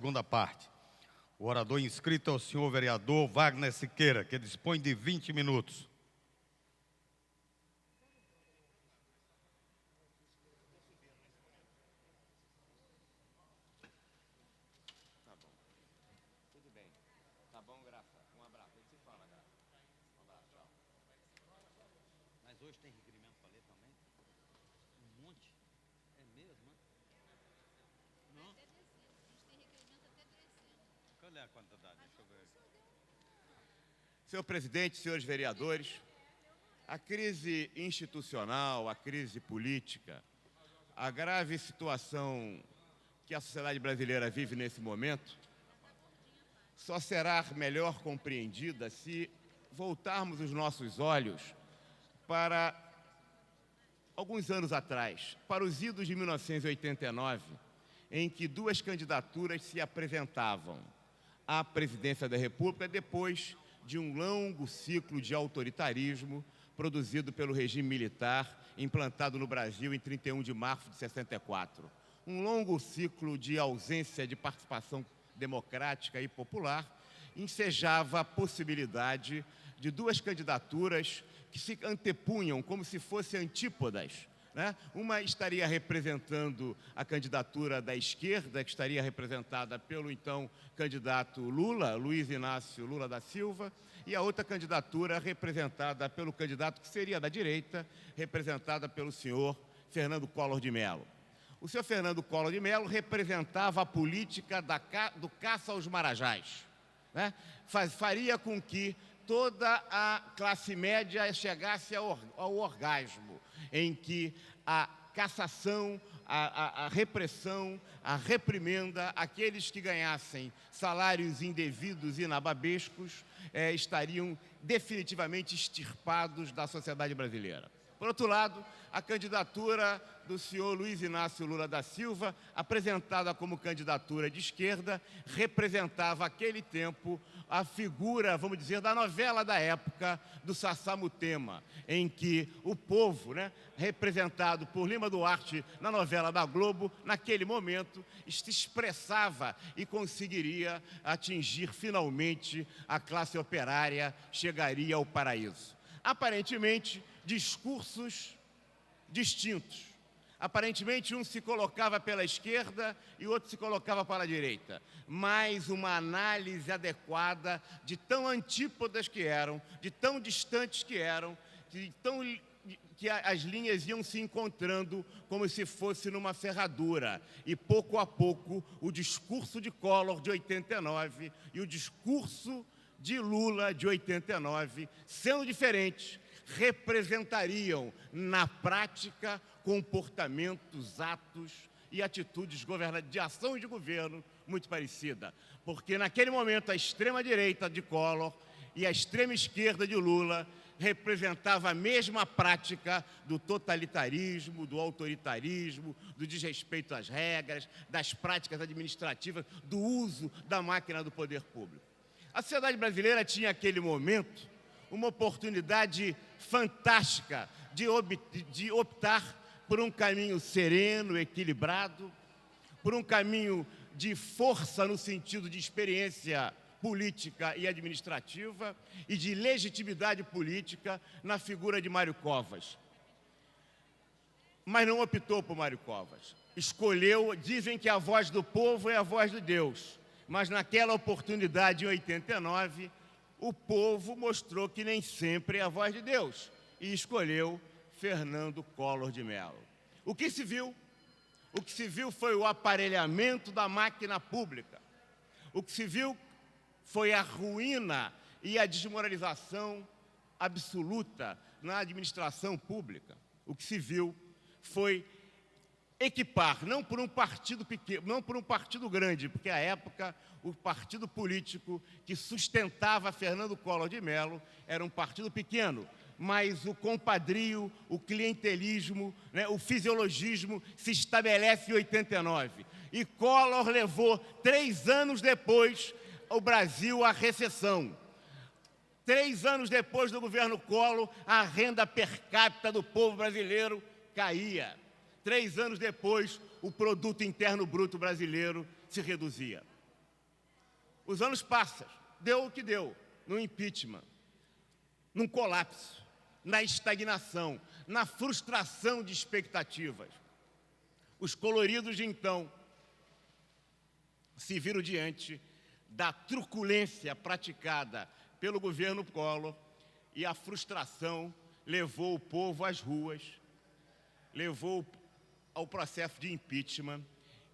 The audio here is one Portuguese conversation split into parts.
segunda parte. O orador inscrito é o senhor vereador Wagner Siqueira, que dispõe de 20 minutos. Hoje tem requerimento para ler também? Um monte? É mesmo, né? Não? Até dezembro. A gente tem requerimento até dezembro. Qual é a quantidade? Deixa eu ver. Senhor presidente, senhores vereadores, a crise institucional, a crise política, a grave situação que a sociedade brasileira vive nesse momento, só será melhor compreendida se voltarmos os nossos olhos para alguns anos atrás, para os idos de 1989, em que duas candidaturas se apresentavam à presidência da República depois de um longo ciclo de autoritarismo produzido pelo regime militar implantado no Brasil em 31 de março de 64. Um longo ciclo de ausência de participação democrática e popular ensejava a possibilidade de duas candidaturas que se antepunham como se fossem antípodas, né? Uma estaria representando a candidatura da esquerda, que estaria representada pelo então candidato Lula, Luiz Inácio Lula da Silva, e a outra candidatura representada pelo candidato que seria da direita, representada pelo senhor Fernando Collor de Mello. O senhor Fernando Collor de Mello representava a política do caça aos marajás, né? Faria com que toda a classe média chegasse ao orgasmo, em que a cassação, a repressão, a reprimenda, aqueles que ganhassem salários indevidos e inababescos estariam definitivamente extirpados da sociedade brasileira. Por outro lado, a candidatura do senhor Luiz Inácio Lula da Silva, apresentada como candidatura de esquerda, representava aquele tempo a figura, vamos dizer, da novela da época do Sassamutema, em que o povo, né, representado por Lima Duarte na novela da Globo, naquele momento, se expressava e conseguiria atingir finalmente a classe operária, chegaria ao paraíso. Aparentemente, discursos distintos. Aparentemente, um se colocava pela esquerda e o outro se colocava para a direita. Mas uma análise adequada de tão antípodas que eram, de tão distantes que eram, que as linhas iam se encontrando como se fosse numa ferradura. E, pouco a pouco, o discurso de Collor, de 89, e o discurso de Lula, de 89, sendo diferentes, representariam, na prática, comportamentos, atos e atitudes de ação e de governo muito parecida. Porque, naquele momento, a extrema-direita de Collor e a extrema-esquerda de Lula representava a mesma prática do totalitarismo, do autoritarismo, do desrespeito às regras, das práticas administrativas, do uso da máquina do poder público. A sociedade brasileira tinha, naquele momento, uma oportunidade fantástica de optar por um caminho sereno, equilibrado, por um caminho de força no sentido de experiência política e administrativa e de legitimidade política na figura de Mário Covas. Mas não optou por Mário Covas. Escolheu, dizem que a voz do povo é a voz de Deus, mas naquela oportunidade, em 89, o povo mostrou que nem sempre é a voz de Deus e escolheu Fernando Collor de Mello. O que se viu? O que se viu foi o aparelhamento da máquina pública. O que se viu foi a ruína e a desmoralização absoluta na administração pública. O que se viu foi equipar, não por um partido pequeno, não por um partido grande, porque à época o partido político que sustentava Fernando Collor de Mello era um partido pequeno, mas o compadrio, o clientelismo, né, o fisiologismo se estabelece em 89. E Collor levou 3 anos depois o Brasil à recessão. 3 anos depois do governo Collor, a renda per capita do povo brasileiro caía. 3 anos depois, o produto interno bruto brasileiro se reduzia. Os anos passam, deu o que deu, no impeachment, num colapso, na estagnação, na frustração de expectativas. Os coloridos de então se viram diante da truculência praticada pelo governo Collor e a frustração levou o povo às ruas, levou ao processo de impeachment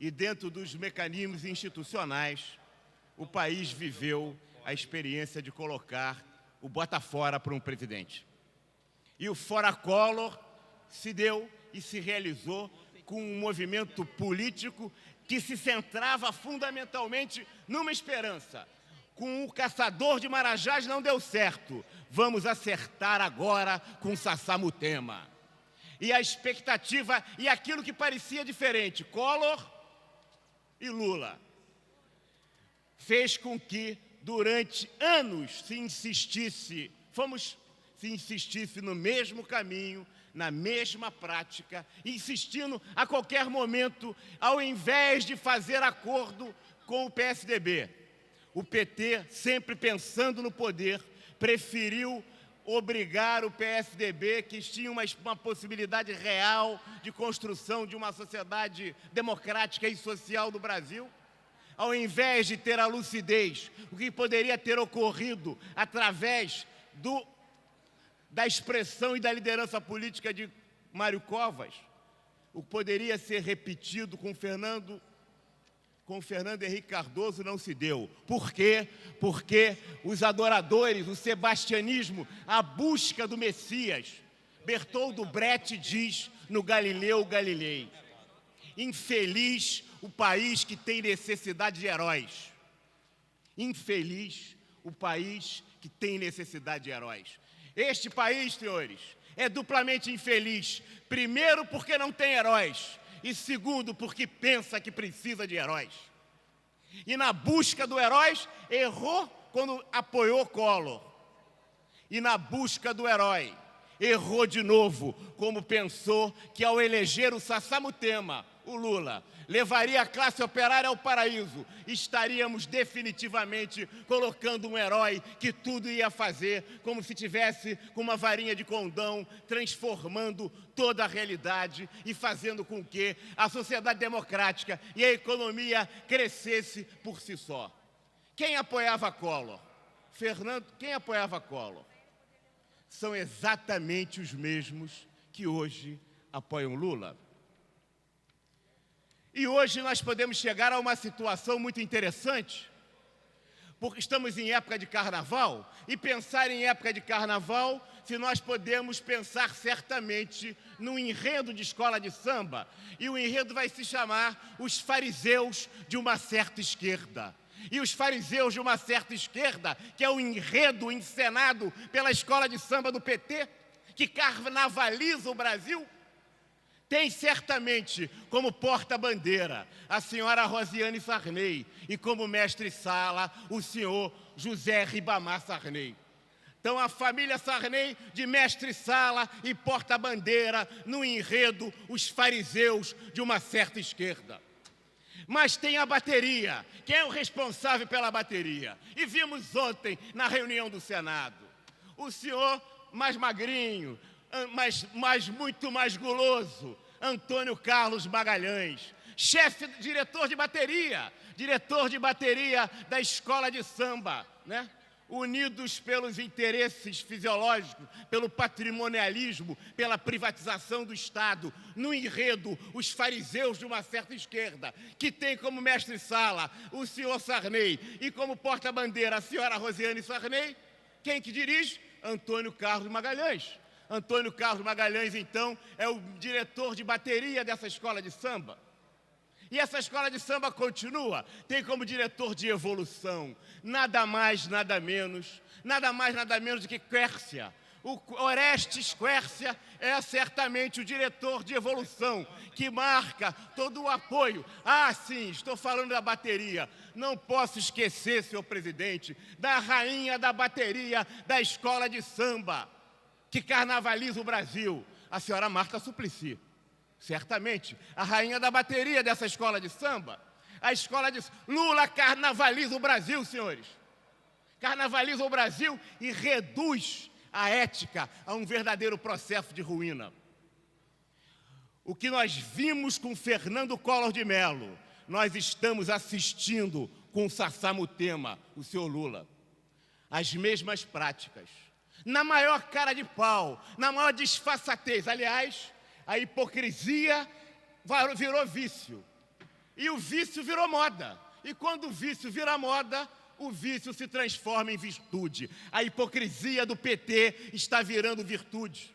e dentro dos mecanismos institucionais o país viveu a experiência de colocar o bota fora para um presidente. E o fora Collor se deu e se realizou com um movimento político que se centrava fundamentalmente numa esperança. Com o caçador de marajás não deu certo, vamos acertar agora com Sassamutema. E a expectativa, e aquilo que parecia diferente, Collor e Lula, fez com que durante anos se insistisse no mesmo caminho, na mesma prática, insistindo a qualquer momento, ao invés de fazer acordo com o PSDB. O PT, sempre pensando no poder, preferiu obrigar o PSDB, que tinha uma possibilidade real de construção de uma sociedade democrática e social do Brasil, ao invés de ter a lucidez, o que poderia ter ocorrido através da expressão e da liderança política de Mário Covas, o que poderia ser repetido com Fernando Henrique Cardoso não se deu. Por quê? Porque os adoradores, o sebastianismo, a busca do Messias, Bertoldo Brecht diz no Galileu Galilei: infeliz o país que tem necessidade de heróis. Infeliz o país que tem necessidade de heróis. Este país, senhores, é duplamente infeliz. Primeiro, porque não tem heróis. E segundo, porque pensa que precisa de heróis. E na busca do heróis, errou quando apoiou Collor. E na busca do herói, errou de novo, como pensou que ao eleger o Sassamutema, o Lula, levaria a classe operária ao paraíso. Estaríamos definitivamente colocando um herói que tudo ia fazer, como se tivesse com uma varinha de condão, transformando toda a realidade e fazendo com que a sociedade democrática e a economia crescesse por si só. Quem apoiava Collor? Quem apoiava Collor? São exatamente os mesmos que hoje apoiam Lula. E hoje nós podemos chegar a uma situação muito interessante, porque estamos em época de carnaval, e pensar em época de carnaval, se nós podemos pensar certamente num enredo de escola de samba, e o enredo vai se chamar Os Fariseus de uma Certa Esquerda. E os fariseus de uma certa esquerda, que é o enredo encenado pela escola de samba do PT, que carnavaliza o Brasil, tem certamente como porta-bandeira a senhora Rosiane Sarney e como mestre-sala o senhor José Ribamar Sarney. Então a família Sarney de mestre-sala e porta-bandeira no enredo Os Fariseus de uma Certa Esquerda. Mas tem a bateria. Quem é o responsável pela bateria? E vimos ontem na reunião do Senado. O senhor mais magrinho, mas muito mais guloso, Antônio Carlos Magalhães, diretor de bateria da escola de samba, né? Unidos pelos interesses fisiológicos, pelo patrimonialismo, pela privatização do Estado, no enredo Os Fariseus de uma Certa Esquerda, que tem como mestre-sala o senhor Sarney e como porta-bandeira a senhora Rosiane Sarney. Quem que dirige? Antônio Carlos Magalhães. Antônio Carlos Magalhães, então, é o diretor de bateria dessa escola de samba. E essa escola de samba continua, tem como diretor de evolução, nada mais, nada menos do que Quércia. O Orestes Quércia é certamente o diretor de evolução, que marca todo o apoio. Ah, sim, estou falando da bateria. Não posso esquecer, senhor presidente, da rainha da bateria da escola de samba, que carnavaliza o Brasil, a senhora Marta Suplicy. Certamente, a rainha da bateria dessa escola de samba, A escola diz: Lula carnavaliza o Brasil, senhores. Carnavaliza o Brasil e reduz a ética a um verdadeiro processo de ruína. O que nós vimos com Fernando Collor de Mello, nós estamos assistindo com Sassá Mutema, o senhor Lula. As mesmas práticas. Na maior cara de pau, na maior disfarçatez. Aliás, a hipocrisia virou vício. E o vício virou moda. E quando o vício vira moda, o vício se transforma em virtude. A hipocrisia do PT está virando virtude.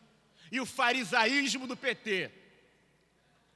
E o farisaísmo do PT,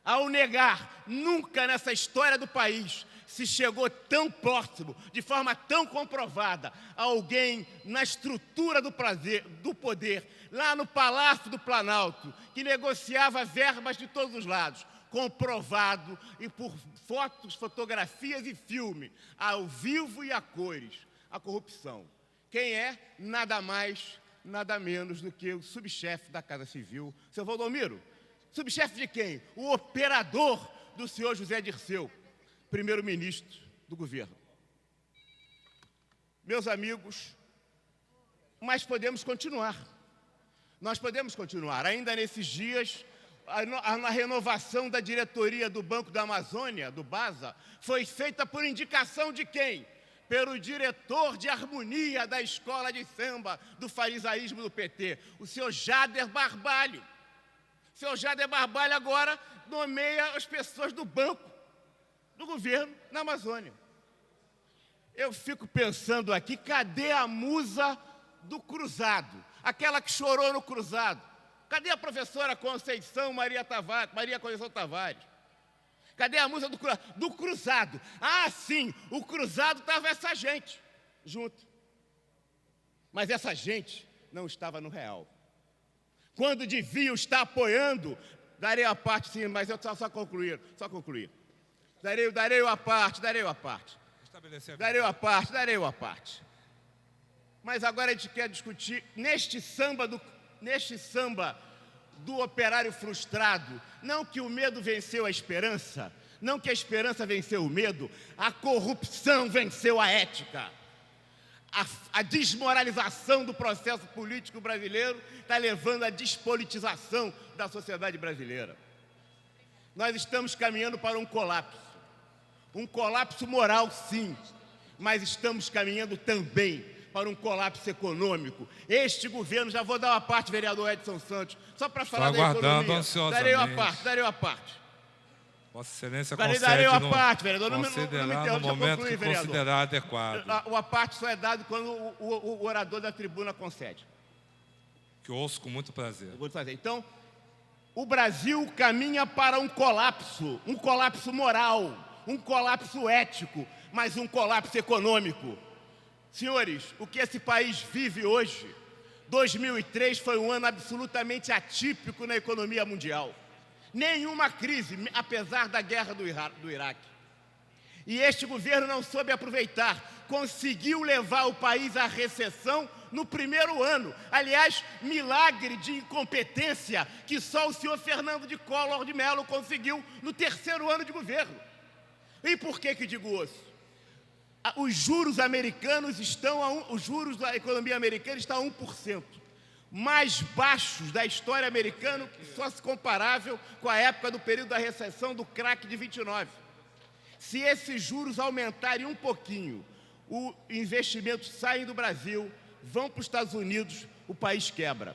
ao negar, nunca nessa história do país se chegou tão próximo, de forma tão comprovada, a alguém na estrutura do poder, lá no Palácio do Planalto, que negociava verbas de todos os lados, comprovado e por fotos, fotografias e filme, ao vivo e a cores, a corrupção. Quem é? Nada mais, nada menos do que o subchefe da Casa Civil, seu Valdomiro. Subchefe de quem? O operador do senhor José Dirceu, primeiro-ministro do governo. Meus amigos, mas podemos continuar. Nós podemos continuar. Ainda nesses dias, a renovação da diretoria do Banco da Amazônia, do BASA, foi feita por indicação de quem? Pelo diretor de harmonia da escola de samba do farisaísmo do PT, o senhor Jader Barbalho. O senhor Jader Barbalho agora nomeia as pessoas do banco do governo na Amazônia. Eu fico pensando aqui, cadê a musa do cruzado? Aquela que chorou no cruzado. Cadê a professora Conceição Maria Conceição Tavares? Cadê a musa do cruzado? Ah, sim, o cruzado estava essa gente junto. Mas essa gente não estava no real. Quando deviam estar apoiando, darei a parte, sim, mas eu só concluir. Darei a parte. Darei a parte. Mas agora a gente quer discutir, neste samba do operário frustrado, não que o medo venceu a esperança, não que a esperança venceu o medo, a corrupção venceu a ética. A desmoralização do processo político brasileiro está levando à despolitização da sociedade brasileira. Nós estamos caminhando para um colapso moral, sim, mas estamos caminhando também para um colapso econômico. Este governo, já vou dar uma parte, vereador Edson Santos, só para falar da economia. Darei uma parte. Vossa Excelência darei uma parte, vereador. Não me interrompa, no momento que considerar adequado. A parte só é dada quando o orador da tribuna concede. Que eu ouço com muito prazer. Eu vou fazer. Então, o Brasil caminha para um colapso moral, um colapso ético, mas um colapso econômico. Senhores, o que esse país vive hoje, 2003 foi um ano absolutamente atípico na economia mundial. Nenhuma crise, apesar da guerra do Iraque. E este governo não soube aproveitar, conseguiu levar o país à recessão no primeiro ano. Aliás, milagre de incompetência que só o senhor Fernando de Collor de Mello conseguiu no terceiro ano de governo. E por que digo isso? Os juros americanos os juros da economia americana estão a 1%. Mais baixos da história americana, só se comparável com a época do período da recessão do crack de 29. Se esses juros aumentarem um pouquinho, os investimentos saem do Brasil, vão para os Estados Unidos, o país quebra.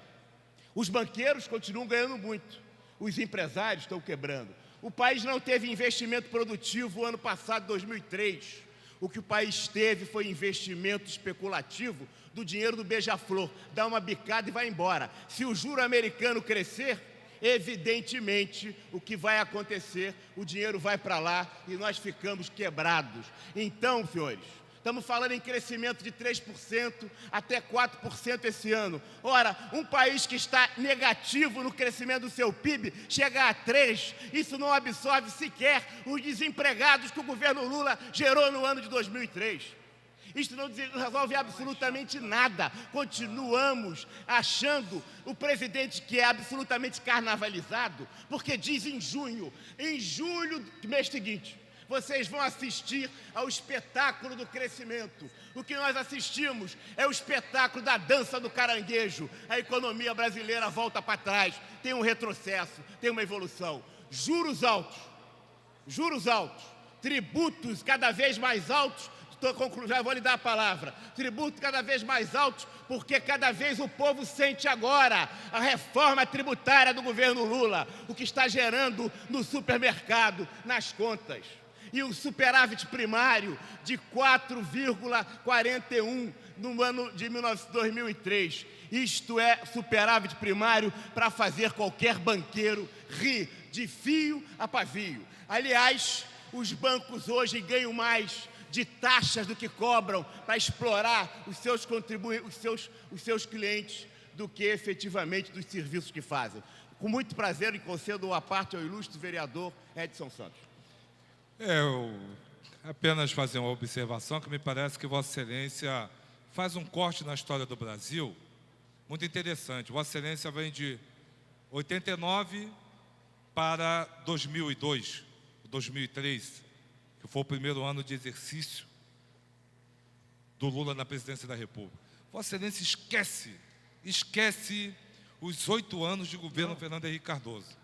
Os banqueiros continuam ganhando muito, os empresários estão quebrando. O país não teve investimento produtivo ano passado, 2003. O que o país teve foi investimento especulativo do dinheiro do beija-flor. Dá uma bicada e vai embora. Se o juro americano crescer, evidentemente o que vai acontecer, o dinheiro vai para lá e nós ficamos quebrados. Então, senhores, estamos falando em crescimento de 3% até 4% esse ano. Ora, um país que está negativo no crescimento do seu PIB chega a 3%. Isso não absorve sequer os desempregados que o governo Lula gerou no ano de 2003. Isso não resolve absolutamente nada. Continuamos achando o presidente que é absolutamente carnavalizado, porque diz em julho do mês seguinte, vocês vão assistir ao espetáculo do crescimento. O que nós assistimos é o espetáculo da dança do caranguejo. A economia brasileira volta para trás, tem um retrocesso, tem uma evolução. Juros altos, tributos cada vez mais altos. Já vou lhe dar a palavra. Tributos cada vez mais altos, porque cada vez o povo sente agora a reforma tributária do governo Lula, o que está gerando no supermercado, nas contas. E o superávit primário de 4,41 no ano de 2003. Isto é superávit primário para fazer qualquer banqueiro rir de fio a pavio. Aliás, os bancos hoje ganham mais de taxas do que cobram para explorar os seus clientes do que efetivamente dos serviços que fazem. Com muito prazer, e concedo a parte ao ilustre vereador Edson Santos. Eu apenas fazer uma observação que me parece que Vossa Excelência faz um corte na história do Brasil muito interessante. Vossa Excelência vem de 89 para 2002, 2003, que foi o primeiro ano de exercício do Lula na presidência da República. Vossa Excelência esquece os 8 anos de governo Fernando Henrique Cardoso.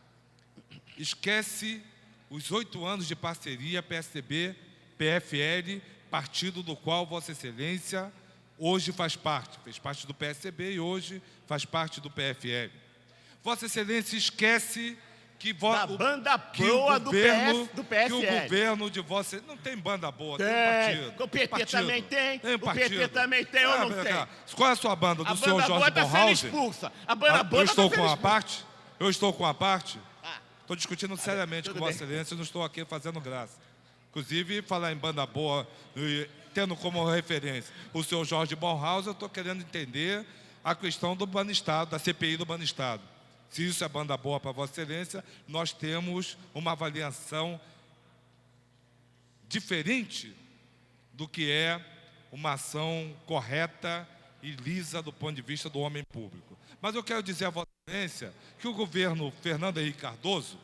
Esquece os 8 anos de parceria PSDB, PFL, partido do qual Vossa Excelência hoje faz parte. Fez parte do PSDB e hoje faz parte do PFL. Vossa Excelência esquece que da banda boa do PSL. Que o governo de Vossa... Não tem banda boa, tem um partido. O PT também tem. Tem um partido. O PT também tem ou não tem? Qual é a sua banda? Do senhor Jorge Bornhausen? A banda boa está sendo expulsa. A banda boa eu está estou sendo com a expulsa. parte? Eu estou com a parte? Estou discutindo seriamente com tudo Vossa bem. Excelência, não estou aqui fazendo graça. Inclusive, falar em banda boa, tendo como referência o senhor Jorge Bornhausen, eu estou querendo entender a questão do Banestado, da CPI do Banestado. Se isso é banda boa para Vossa Excelência, nós temos uma avaliação diferente do que é uma ação correta e lisa do ponto de vista do homem público. Mas eu quero dizer a Vossa Excelência que o governo Fernando Henrique Cardoso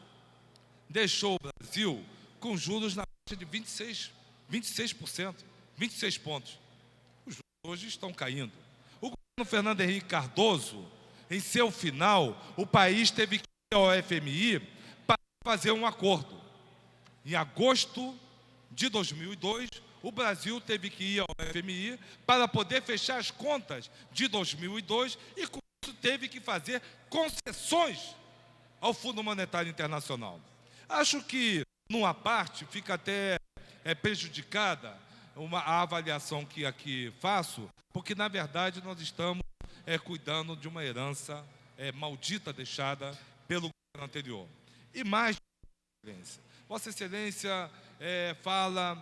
deixou o Brasil com juros na taxa de 26%, 26 pontos. Os juros hoje estão caindo. O governo Fernando Henrique Cardoso, em seu final, o país teve que ir ao FMI para fazer um acordo. Em agosto de 2002, o Brasil teve que ir ao FMI para poder fechar as contas de 2002 e, com isso, teve que fazer concessões ao Fundo Monetário Internacional. Acho que, numa parte, fica até prejudicada a avaliação que aqui faço, porque, na verdade, nós estamos cuidando de uma herança maldita deixada pelo governo anterior. E mais, Vossa Excelência fala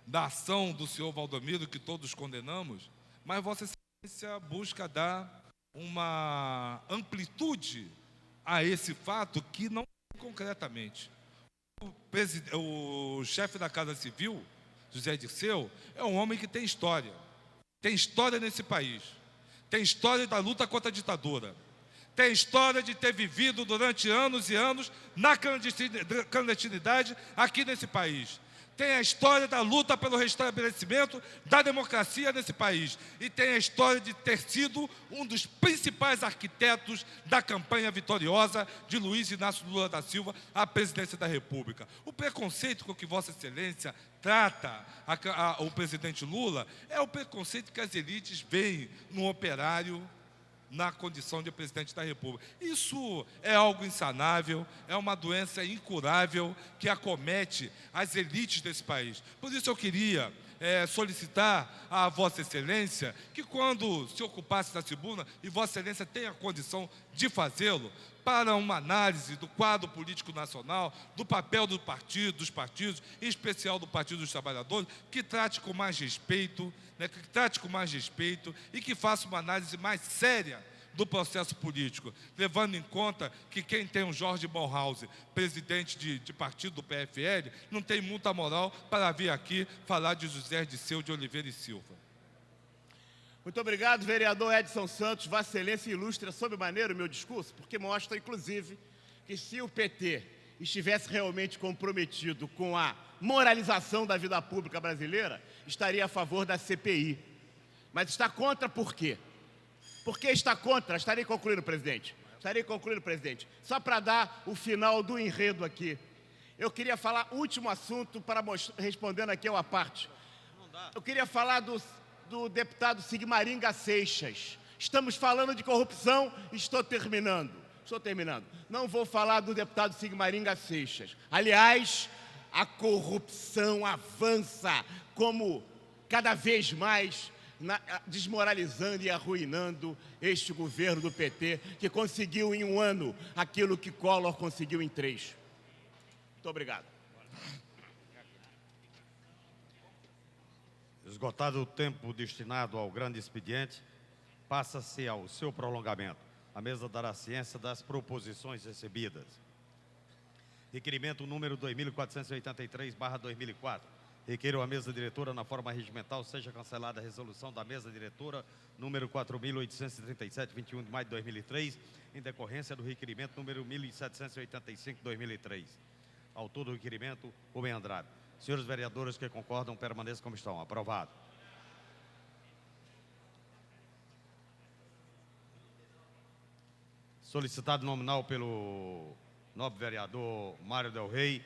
da ação do senhor Valdomiro, que todos condenamos, mas Vossa Excelência busca dar uma amplitude a esse fato que não concretamente. O chefe da Casa Civil, José Dirceu, é um homem que tem história. Tem história nesse país. Tem história da luta contra a ditadura. Tem história de ter vivido durante anos e anos na clandestinidade aqui nesse país. Tem a história da luta pelo restabelecimento da democracia nesse país. E tem a história de ter sido um dos principais arquitetos da campanha vitoriosa de Luiz Inácio Lula da Silva à presidência da República. O preconceito com que Vossa Excelência trata o presidente Lula é o preconceito que as elites veem no operário na condição de presidente da República. Isso é algo insanável, é uma doença incurável que acomete as elites desse país. Por isso eu queria solicitar a Vossa Excelência que, quando se ocupasse da tribuna, e Vossa Excelência tem a condição de fazê-lo, para uma análise do quadro político nacional, do papel dos partidos, em especial do Partido dos Trabalhadores, que trate com mais respeito, e que faça uma análise mais séria do processo político, levando em conta que quem tem um Jorge Bornhausen, presidente de partido do PFL, não tem muita moral para vir aqui falar de José Dirceu de Oliveira e Silva. Muito obrigado, vereador Edson Santos. Vossa Excelência ilustra sobremaneira o meu discurso, porque mostra, inclusive, que se o PT estivesse realmente comprometido com a moralização da vida pública brasileira, estaria a favor da CPI. Mas está contra por quê? Por que está contra? Estarei concluindo, presidente. Só para dar o final do enredo aqui. Eu queria falar, último assunto, respondendo aqui à parte. Eu queria falar do deputado Sigmaringa Seixas. Estamos falando de corrupção, estou terminando. Não vou falar do deputado Sigmaringa Seixas. Aliás, a corrupção avança como cada vez mais desmoralizando e arruinando este governo do PT, que conseguiu em 1 ano aquilo que Collor conseguiu em 3. Muito obrigado. Esgotado o tempo destinado ao grande expediente, passa-se ao seu prolongamento. A mesa dará ciência das proposições recebidas. Requerimento número 2483/2004. Requeiro à mesa diretora, na forma regimental, seja cancelada a resolução da mesa diretora número 4.837, 21 de maio de 2003, em decorrência do requerimento número 1785/2003. Autor do requerimento, Rubem Andrade. Senhores vereadores que concordam, permaneçam como estão. Aprovado. Solicitado nominal pelo nobre vereador Mário Del Rey.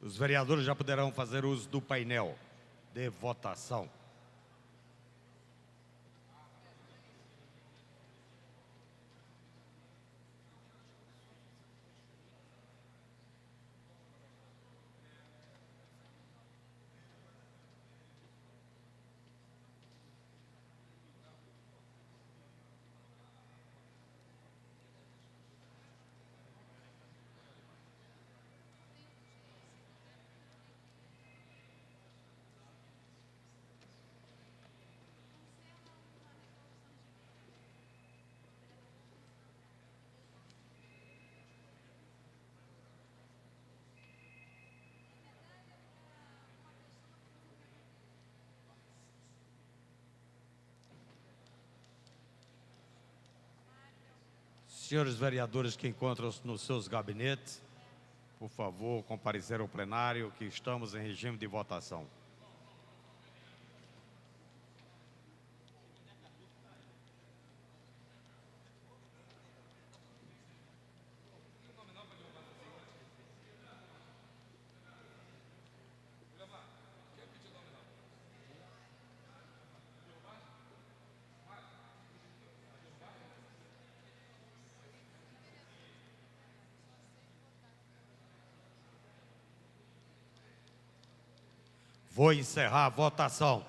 Os vereadores já poderão fazer uso do painel de votação. Senhores vereadores que encontram-se nos seus gabinetes, por favor, comparecer ao plenário, que estamos em regime de votação. Vou encerrar a votação.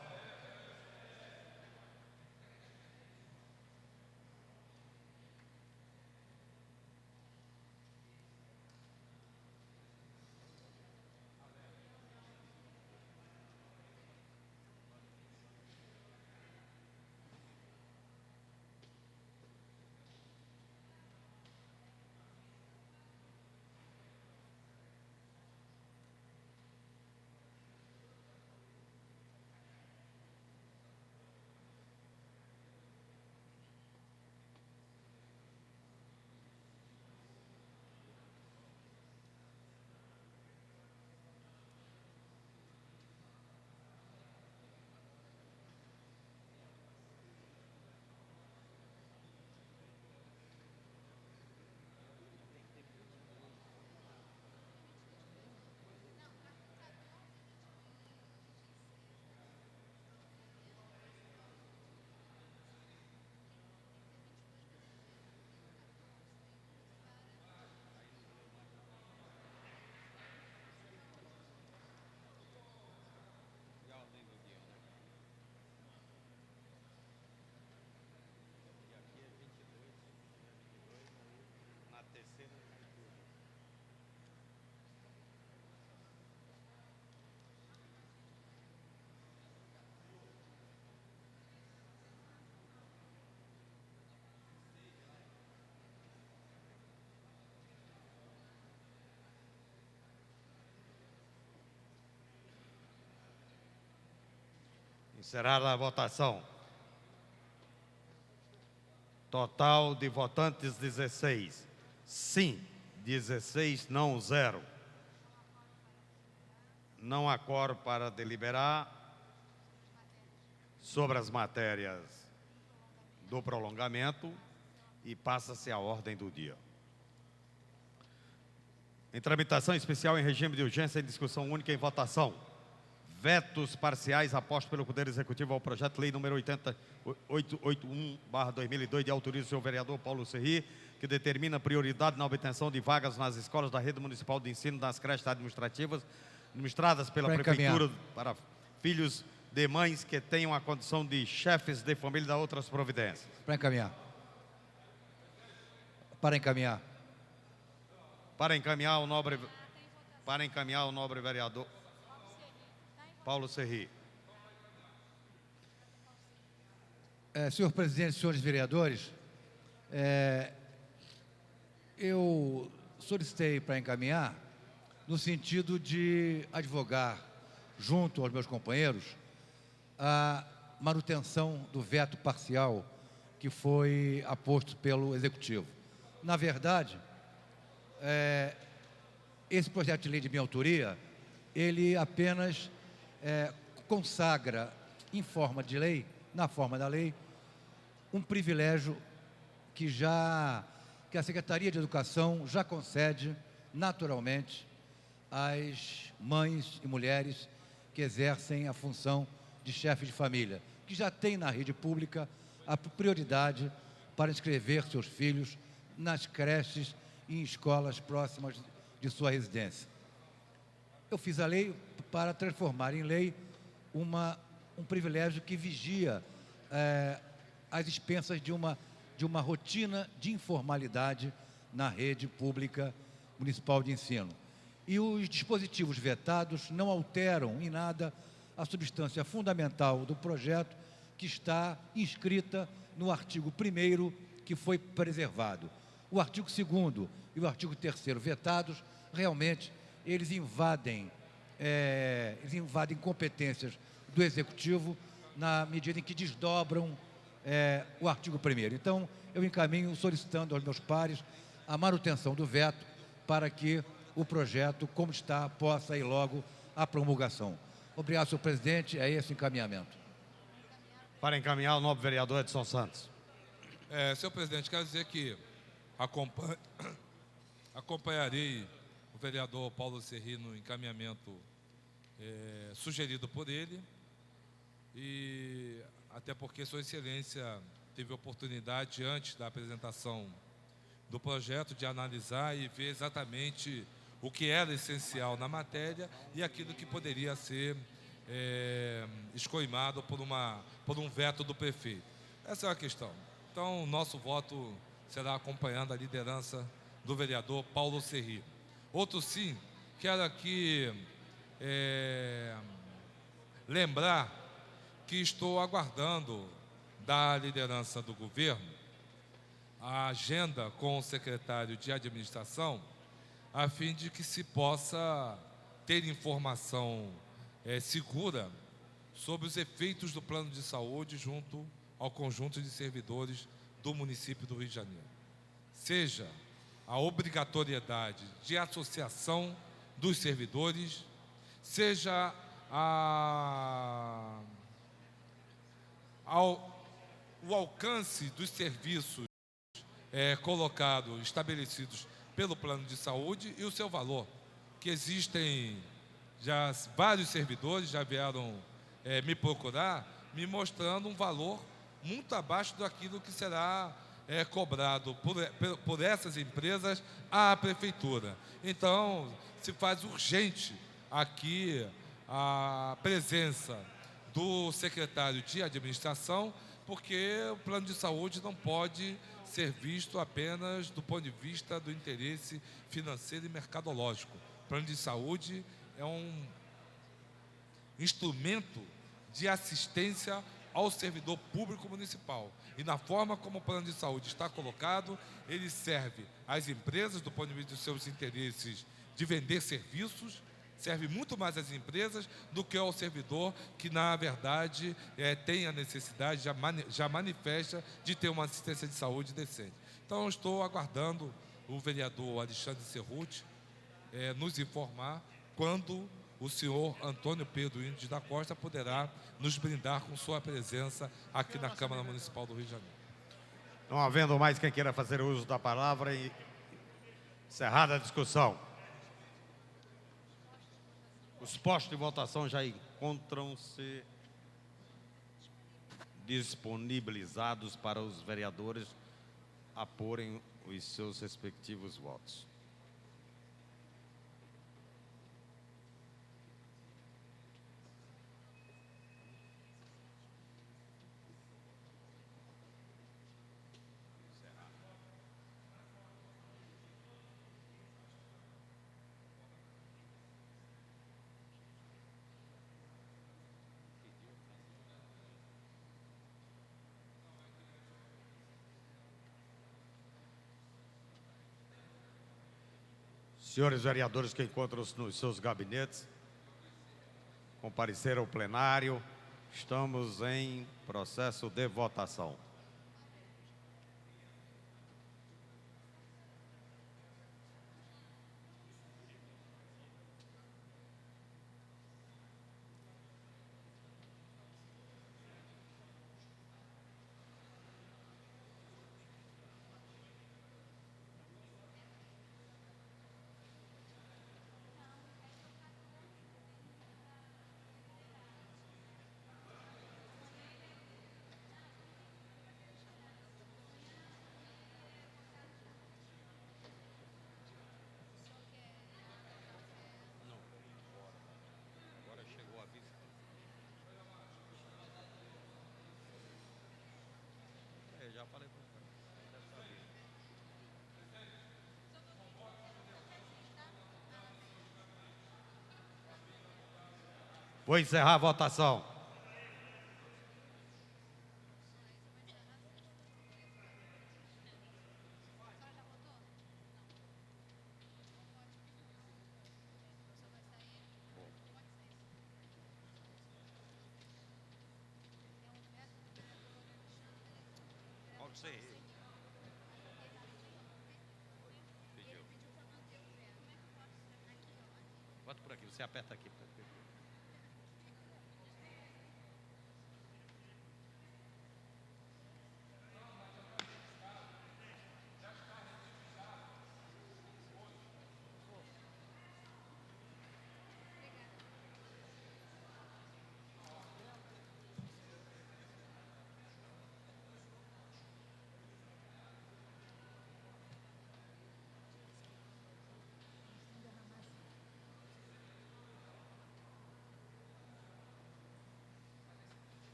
Encerrada a votação. Total de votantes, 16. Sim, 16, não 0. Não há quórum para deliberar sobre as matérias do prolongamento e passa-se a ordem do dia. Em tramitação especial em regime de urgência, em discussão única em votação. Vetos parciais apostos pelo Poder Executivo ao projeto de lei número 881/2002, de autoria do senhor vereador Paulo Serri, que determina prioridade na obtenção de vagas nas escolas da rede municipal de ensino das creches administrativas, administradas pela Prefeitura para filhos de mães que tenham a condição de chefes de família e da outras providências. Para encaminhar. Para encaminhar. Para encaminhar o nobre vereador Paulo Serri. Senhor presidente, senhores vereadores, eu solicitei para encaminhar no sentido de advogar, junto aos meus companheiros, a manutenção do veto parcial que foi aposto pelo Executivo. Na verdade, esse projeto de lei de minha autoria, ele apenas consagra, em forma de lei, na forma da lei, um privilégio que a Secretaria de Educação já concede naturalmente às mães e mulheres que exercem a função de chefe de família, que já tem na rede pública a prioridade para inscrever seus filhos nas creches e em escolas próximas de sua residência. Eu fiz a lei para transformar em lei um privilégio que vigia as expensas de uma rotina de informalidade na rede pública municipal de ensino. E os dispositivos vetados não alteram em nada a substância fundamental do projeto, que está inscrita no artigo 1º, que foi preservado. O artigo 2º e o artigo 3º vetados, realmente, eles invadem competências do Executivo na medida em que desdobram o artigo 1º. Então, eu encaminho solicitando aos meus pares a manutenção do veto para que o projeto, como está, possa ir logo à promulgação. Obrigado, senhor presidente. É esse o encaminhamento. Para encaminhar o nobre vereador Edson Santos. Senhor presidente, quero dizer que acompanharei o vereador Paulo Serri no encaminhamento sugerido por ele, e até porque Sua Excelência teve a oportunidade, antes da apresentação do projeto, de analisar e ver exatamente o que era essencial na matéria e aquilo que poderia ser escoimado por um veto do prefeito. Essa é a questão. Então, o nosso voto será acompanhando a liderança do vereador Paulo Serri. Outro sim, quero aqui lembrar que estou aguardando da liderança do governo a agenda com o secretário de administração, a fim de que se possa ter informação segura sobre os efeitos do plano de saúde junto ao conjunto de servidores do município do Rio de Janeiro. Seja a obrigatoriedade de associação dos servidores, seja o alcance dos serviços estabelecidos pelo plano de saúde e o seu valor, que existem já vários servidores já vieram me procurar, me mostrando um valor muito abaixo daquilo que será cobrado por essas empresas à prefeitura. Então, se faz urgente aqui a presença do secretário de administração, porque o plano de saúde não pode ser visto apenas do ponto de vista do interesse financeiro e mercadológico. O plano de saúde é um instrumento de assistência ao servidor público municipal. E na forma como o plano de saúde está colocado, ele serve às empresas do ponto de vista dos seus interesses de vender serviços, serve muito mais às empresas do que ao servidor que, na verdade, tem a necessidade, já manifesta de ter uma assistência de saúde decente. Então, eu estou aguardando o vereador Alexandre Cerruti nos informar quando o senhor Antônio Pedro Índio da Costa poderá nos brindar com sua presença aqui na Câmara Municipal do Rio de Janeiro. Não havendo mais quem queira fazer uso da palavra, encerrada a discussão. Os postos de votação já encontram-se disponibilizados para os vereadores aporem os seus respectivos votos. Senhores vereadores que encontram-se nos seus gabinetes, compareceram ao plenário, estamos em processo de votação. Agora chegou a vista. Já falei para o cara. Vou encerrar a votação. Pode ser. Pediu. Bota por aqui, você aperta aqui.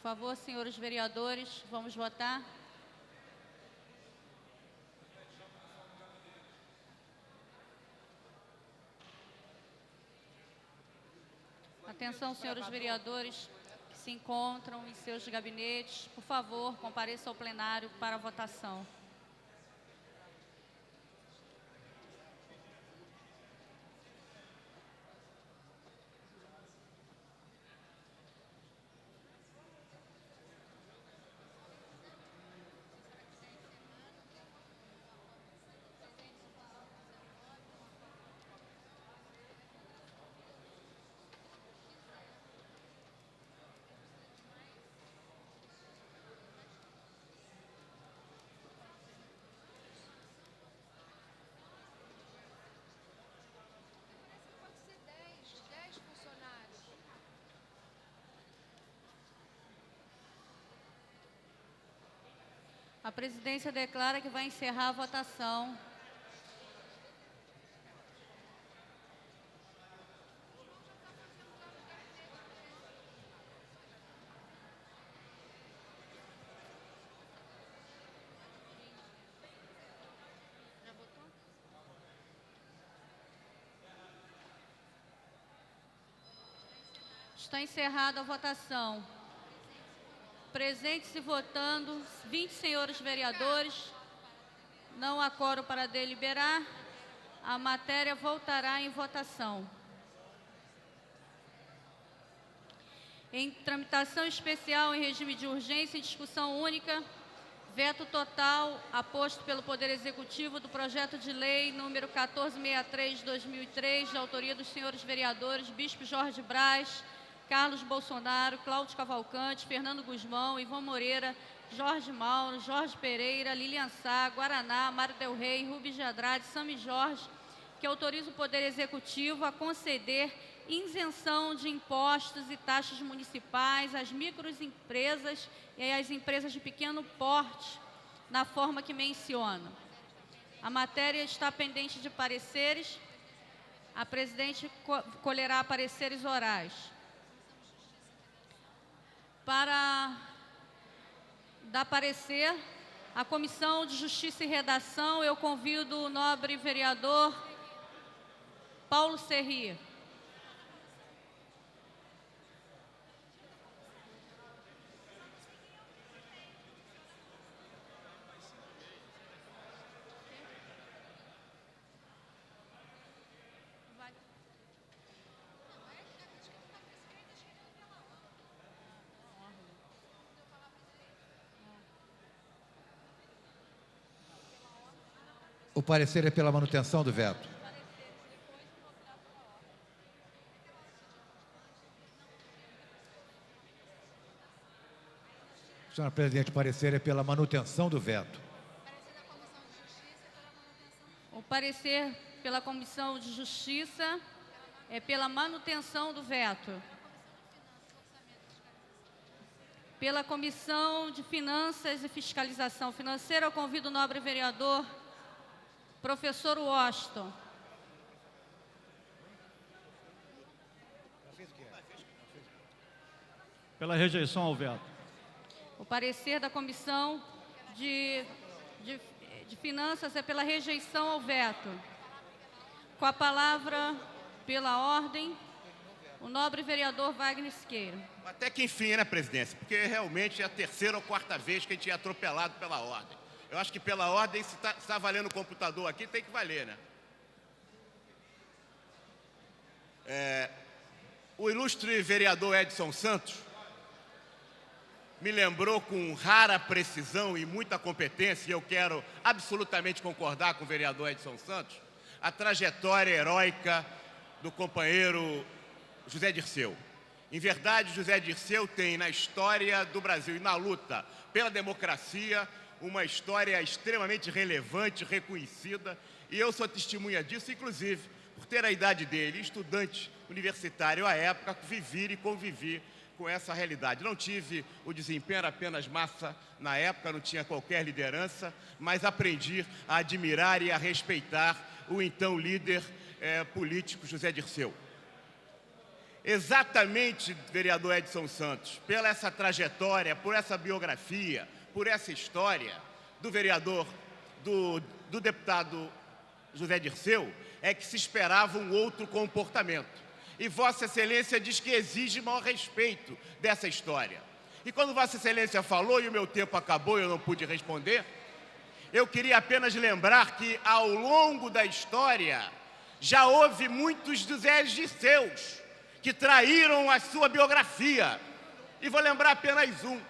Por favor, senhores vereadores, vamos votar. Atenção, senhores vereadores que se encontram em seus gabinetes. Por favor, compareçam ao plenário para a votação. A presidência declara que vai encerrar a votação. Está encerrada a votação. Presentes e votando, 20 senhores vereadores. Não há quórum para deliberar. A matéria voltará em votação. Em tramitação especial em regime de urgência e discussão única, veto total aposto pelo Poder Executivo do projeto de lei número 1463 de 2003, de autoria dos senhores vereadores Bispo Jorge Braz, Carlos Bolsonaro, Cláudio Cavalcante, Fernando Guzmão, Ivan Moreira, Jorge Mauro, Jorge Pereira, Lilian Sá, Guaraná, Mário Del Rey, Rubens de Andrade, Sami Jorge, que autoriza o Poder Executivo a conceder isenção de impostos e taxas municipais às microempresas e às empresas de pequeno porte, na forma que menciona. A matéria está pendente de pareceres. A presidente colherá pareceres orais. Para dar parecer, a Comissão de Justiça e Redação, eu convido o nobre vereador Paulo Serri. O parecer é pela manutenção do veto. Senhora presidente, o parecer é pela manutenção do veto. O parecer pela Comissão de Justiça é pela manutenção do veto. Pela Comissão de Finanças e Fiscalização Financeira, eu convido o nobre vereador Professor Washington. Pela rejeição ao veto. O parecer da Comissão de Finanças é pela rejeição ao veto. Com a palavra, pela ordem, o nobre vereador Wagner Siqueira. Até que enfim, né, presidência? Porque realmente é a terceira ou quarta vez que a gente é atropelado pela ordem. Eu acho que pela ordem, se está valendo o computador aqui, tem que valer, né? O ilustre vereador Edson Santos me lembrou com rara precisão e muita competência, e eu quero absolutamente concordar com o vereador Edson Santos, a trajetória heróica do companheiro José Dirceu. Em verdade, José Dirceu tem na história do Brasil e na luta pela democracia uma história extremamente relevante, reconhecida, e eu sou testemunha disso, inclusive, por ter a idade dele, estudante universitário à época, vivi e convivi com essa realidade. Não tive o desempenho, era apenas massa na época, não tinha qualquer liderança, mas aprendi a admirar e a respeitar o então líder político José Dirceu. Exatamente, vereador Edson Santos, pela essa trajetória, por essa biografia, por essa história do vereador, do deputado José Dirceu, é que se esperava um outro comportamento. E Vossa Excelência diz que exige maior respeito dessa história. E quando Vossa Excelência falou, e o meu tempo acabou e eu não pude responder, eu queria apenas lembrar que, ao longo da história, já houve muitos José Dirceus que traíram a sua biografia. E vou lembrar apenas um,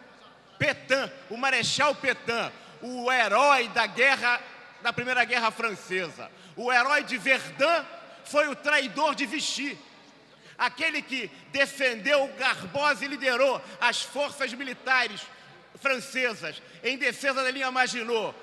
Pétain, o Marechal Pétain, o herói da Primeira Guerra Francesa. O herói de Verdun foi o traidor de Vichy. Aquele que defendeu Barbarossa e liderou as forças militares francesas em defesa da linha Maginot,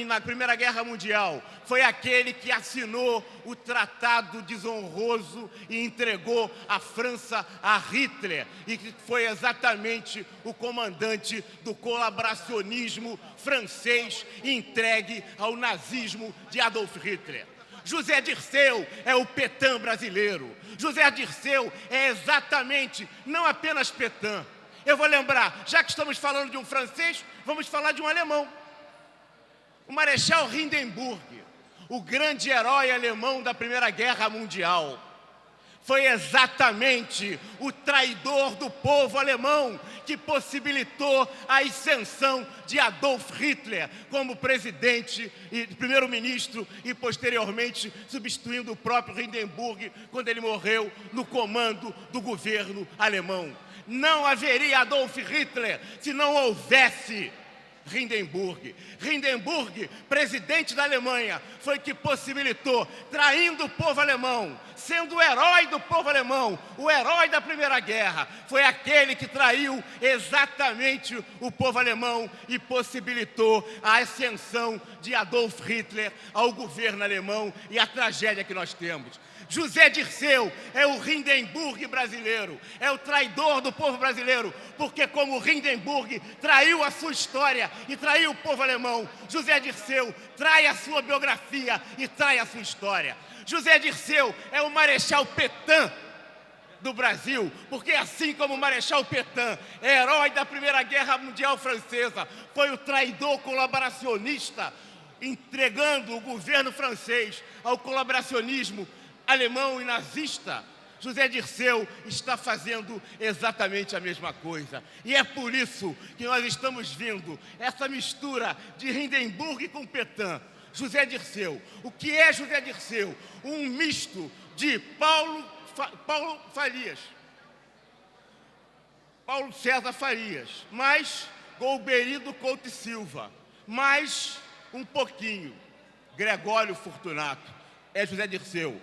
na Primeira Guerra Mundial, foi aquele que assinou o tratado desonroso e entregou a França a Hitler, e que foi exatamente o comandante do colaboracionismo francês entregue ao nazismo de Adolf Hitler. José Dirceu é o Pétain brasileiro. José Dirceu é exatamente, não apenas Pétain. Eu vou lembrar, já que estamos falando de um francês, vamos falar de um alemão. O Marechal Hindenburg, o grande herói alemão da Primeira Guerra Mundial. Foi exatamente o traidor do povo alemão que possibilitou a ascensão de Adolf Hitler como presidente e primeiro-ministro e, posteriormente, substituindo o próprio Hindenburg quando ele morreu no comando do governo alemão. Não haveria Adolf Hitler se não houvesse Hindenburg. Hindenburg, presidente da Alemanha, foi que possibilitou, traindo o povo alemão, sendo o herói do povo alemão, o herói da Primeira Guerra, foi aquele que traiu exatamente o povo alemão e possibilitou a ascensão de Adolf Hitler ao governo alemão e a tragédia que nós temos. José Dirceu é o Hindenburg brasileiro, é o traidor do povo brasileiro, porque como Hindenburg traiu a sua história e traiu o povo alemão, José Dirceu trai a sua biografia e trai a sua história. José Dirceu é o Marechal Pétain do Brasil, porque assim como o Marechal Pétain, herói da Primeira Guerra Mundial Francesa, foi o traidor colaboracionista, entregando o governo francês ao colaboracionismo alemão e nazista, José Dirceu está fazendo exatamente a mesma coisa. E é por isso que nós estamos vendo essa mistura de Hindenburg com Pétain. José Dirceu. O que é José Dirceu? Um misto de Paulo César Farias, mais Golbery Couto e Silva, mais um pouquinho Gregório Fortunato. É José Dirceu.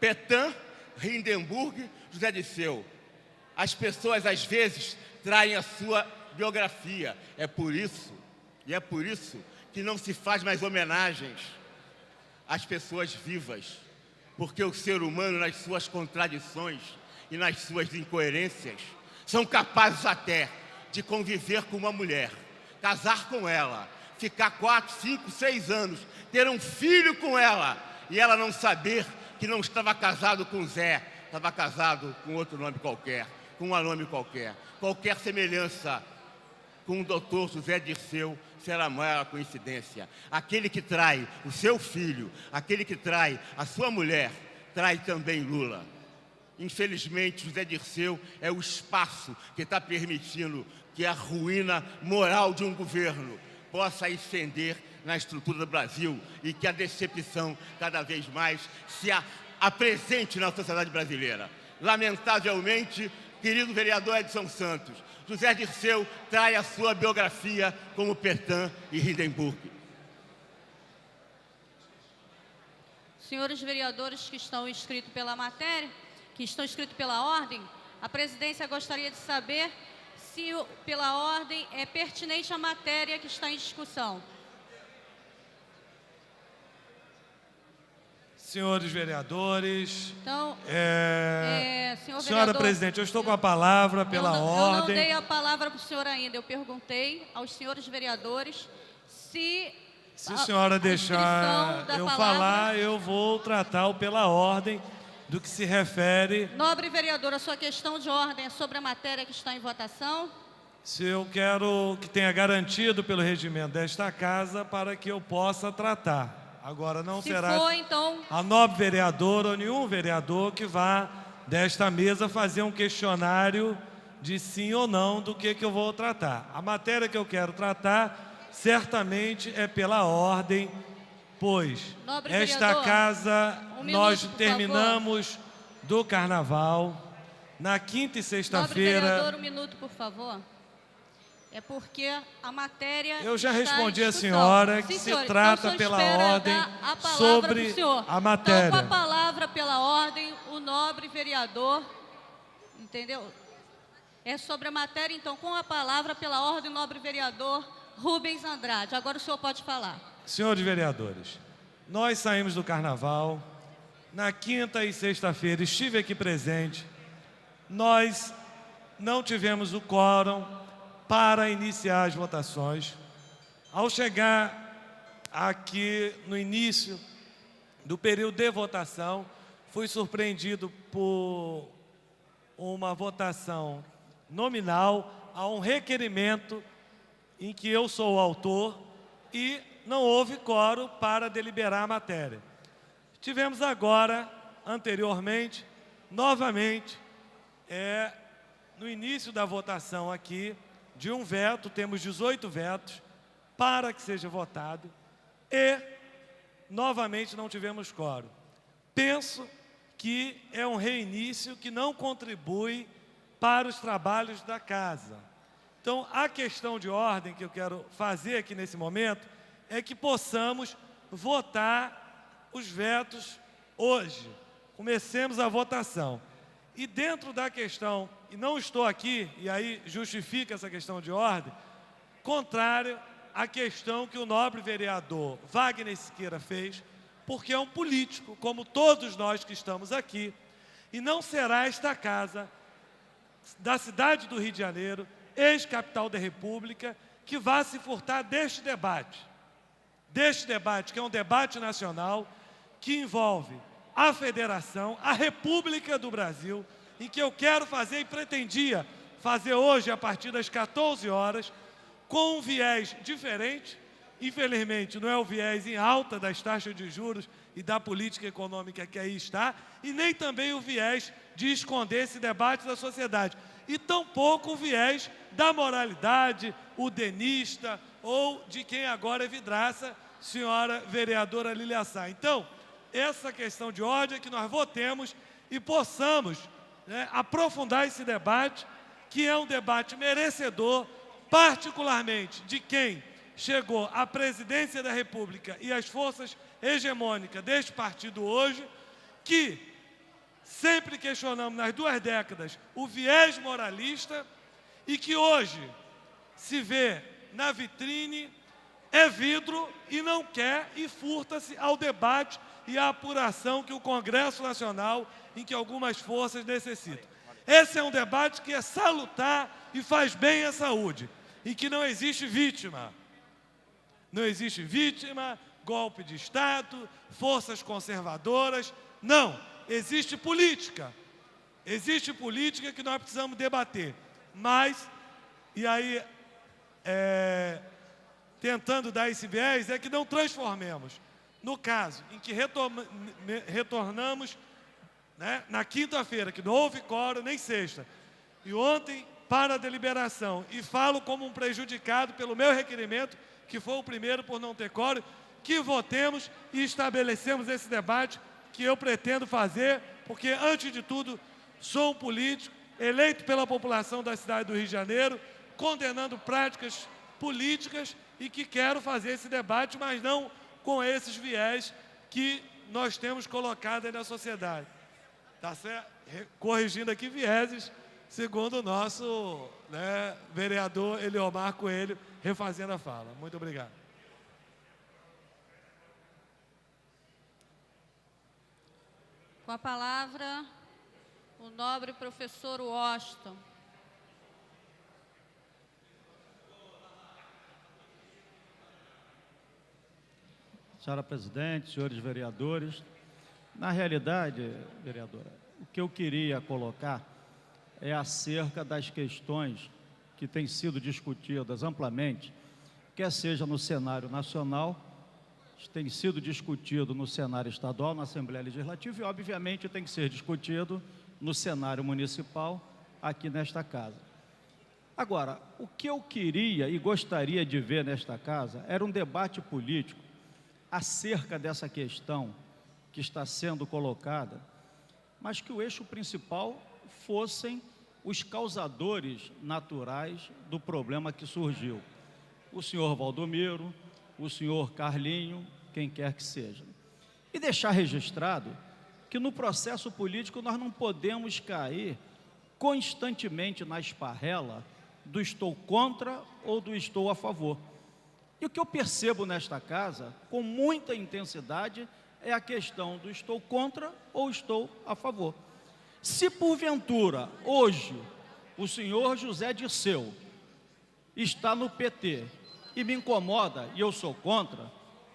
Pétain, Hindenburg, José Dirceu. As pessoas, às vezes, traem a sua biografia. É por isso que não se faz mais homenagens às pessoas vivas. Porque o ser humano, nas suas contradições e nas suas incoerências, são capazes até de conviver com uma mulher, casar com ela, ficar 4, 5, 6 anos, ter um filho com ela, e ela não saber que não estava casado com Zé, estava casado com outro nome qualquer, com um nome qualquer. Qualquer semelhança com o doutor José Dirceu será maior coincidência. Aquele que trai o seu filho, aquele que trai a sua mulher, trai também Lula. Infelizmente, José Dirceu é o espaço que está permitindo que a ruína moral de um governo possa ascender na estrutura do Brasil e que a decepção cada vez mais se apresente na sociedade brasileira. Lamentavelmente, querido vereador Edson Santos, José Dirceu trai a sua biografia como Pétain e Hindenburg. Senhores vereadores que estão inscritos pela matéria, que estão inscritos pela ordem, a presidência gostaria de saber se, pela ordem, é pertinente a matéria que está em discussão. Senhores vereadores, Então, senhor senhora vereador, presidente, eu estou com a palavra pela ordem. Eu não dei a palavra para o senhor ainda. Eu perguntei aos senhores vereadores se a senhora deixar eu falar, eu vou tratar o pela ordem do que se refere... Nobre vereador, a sua questão de ordem é sobre a matéria que está em votação? Se eu quero que tenha garantido pelo regimento desta casa para que eu possa tratar. Agora não Se será for, então, a nobre vereadora ou nenhum vereador que vá desta mesa fazer um questionário de sim ou não do que eu vou tratar. A matéria que eu quero tratar certamente é pela ordem, pois nobre esta vereador, casa nós minuto, por terminamos do carnaval na quinta e nobre sexta-feira. vereador, um minuto, por favor. É porque a matéria Eu já está respondi em à discussão. senhora Sim, que se senhor. trata Então, o senhor pela espera ordem dar a palavra sobre pro senhor. a matéria. Então, com a palavra pela ordem, o nobre vereador, entendeu? É sobre a matéria, então, com a palavra pela ordem, o nobre vereador Rubens Andrade. Agora o senhor pode falar. Senhores vereadores, nós saímos do carnaval, na quinta e sexta-feira estive aqui presente, nós não tivemos o quórum para iniciar as votações. Ao chegar aqui no início do período de votação, fui surpreendido por uma votação nominal a um requerimento em que eu sou o autor e não houve quórum para deliberar a matéria. Tivemos agora, anteriormente, novamente, no início da votação aqui, de um veto, temos 18 vetos para que seja votado e, novamente, não tivemos quórum. Penso que é um reinício que não contribui para os trabalhos da casa. Então, a questão de ordem que eu quero fazer aqui nesse momento é que possamos votar os vetos hoje. Comecemos a votação. E dentro da questão, e não estou aqui, e aí justifica essa questão de ordem, contrário à questão que o nobre vereador Wagner Siqueira fez, porque é um político, como todos nós que estamos aqui, e não será esta casa da cidade do Rio de Janeiro, ex-capital da República, que vá se furtar deste debate que é um debate nacional, que envolve a Federação, a República do Brasil, em que eu quero fazer e pretendia fazer hoje, a partir das 14 horas, com um viés diferente. Infelizmente, não é o viés em alta das taxas de juros e da política econômica que aí está, e nem também o viés de esconder esse debate da sociedade. E tampouco o viés da moralidade, o denista, ou de quem agora é vidraça, senhora vereadora Lília Sá. Então, essa questão de ordem é que nós votemos e possamos aprofundar esse debate, que é um debate merecedor, particularmente de quem chegou à presidência da República e às forças hegemônicas deste partido hoje, que sempre questionamos nas 2 décadas o viés moralista e que hoje se vê na vitrine, é vidro e não quer e furta-se ao debate e à apuração que o Congresso Nacional, em que algumas forças necessitam. Esse é um debate que é salutar e faz bem à saúde, e que não existe vítima. Não existe vítima, golpe de Estado, forças conservadoras. Não, existe política. Existe política que nós precisamos debater. Mas, e aí, tentando dar esse viés, é que não transformemos. No caso em que retornamos na quinta-feira, que não houve quórum nem sexta, e ontem para a deliberação, e falo como um prejudicado pelo meu requerimento, que foi o primeiro por não ter quórum, que votemos e estabelecemos esse debate que eu pretendo fazer, porque, antes de tudo, sou um político eleito pela população da cidade do Rio de Janeiro, condenando práticas políticas e que quero fazer esse debate, mas não com esses viés que nós temos colocado aí na sociedade. Tá certo? Corrigindo aqui vieses, segundo o nosso vereador Eliomar Coelho, refazendo a fala. Muito obrigado. Com a palavra, o nobre professor Washington. Senhora presidente, senhores vereadores, Na realidade, vereadora, o que eu queria colocar é acerca das questões que têm sido discutidas amplamente, quer seja no cenário nacional, tem sido discutido no cenário estadual, na Assembleia Legislativa, e obviamente tem que ser discutido no cenário municipal, aqui nesta casa. Agora, o que eu queria e gostaria de ver nesta casa era um debate político acerca dessa questão que está sendo colocada, mas que o eixo principal fossem os causadores naturais do problema que surgiu. O senhor Valdomiro, o senhor Carlinho, quem quer que seja. E deixar registrado que no processo político nós não podemos cair constantemente na esparrela do estou contra ou do estou a favor. E o que eu percebo nesta casa, com muita intensidade, é a questão do estou contra ou estou a favor. Se porventura, hoje, o senhor José Dirceu está no PT e me incomoda e eu sou contra,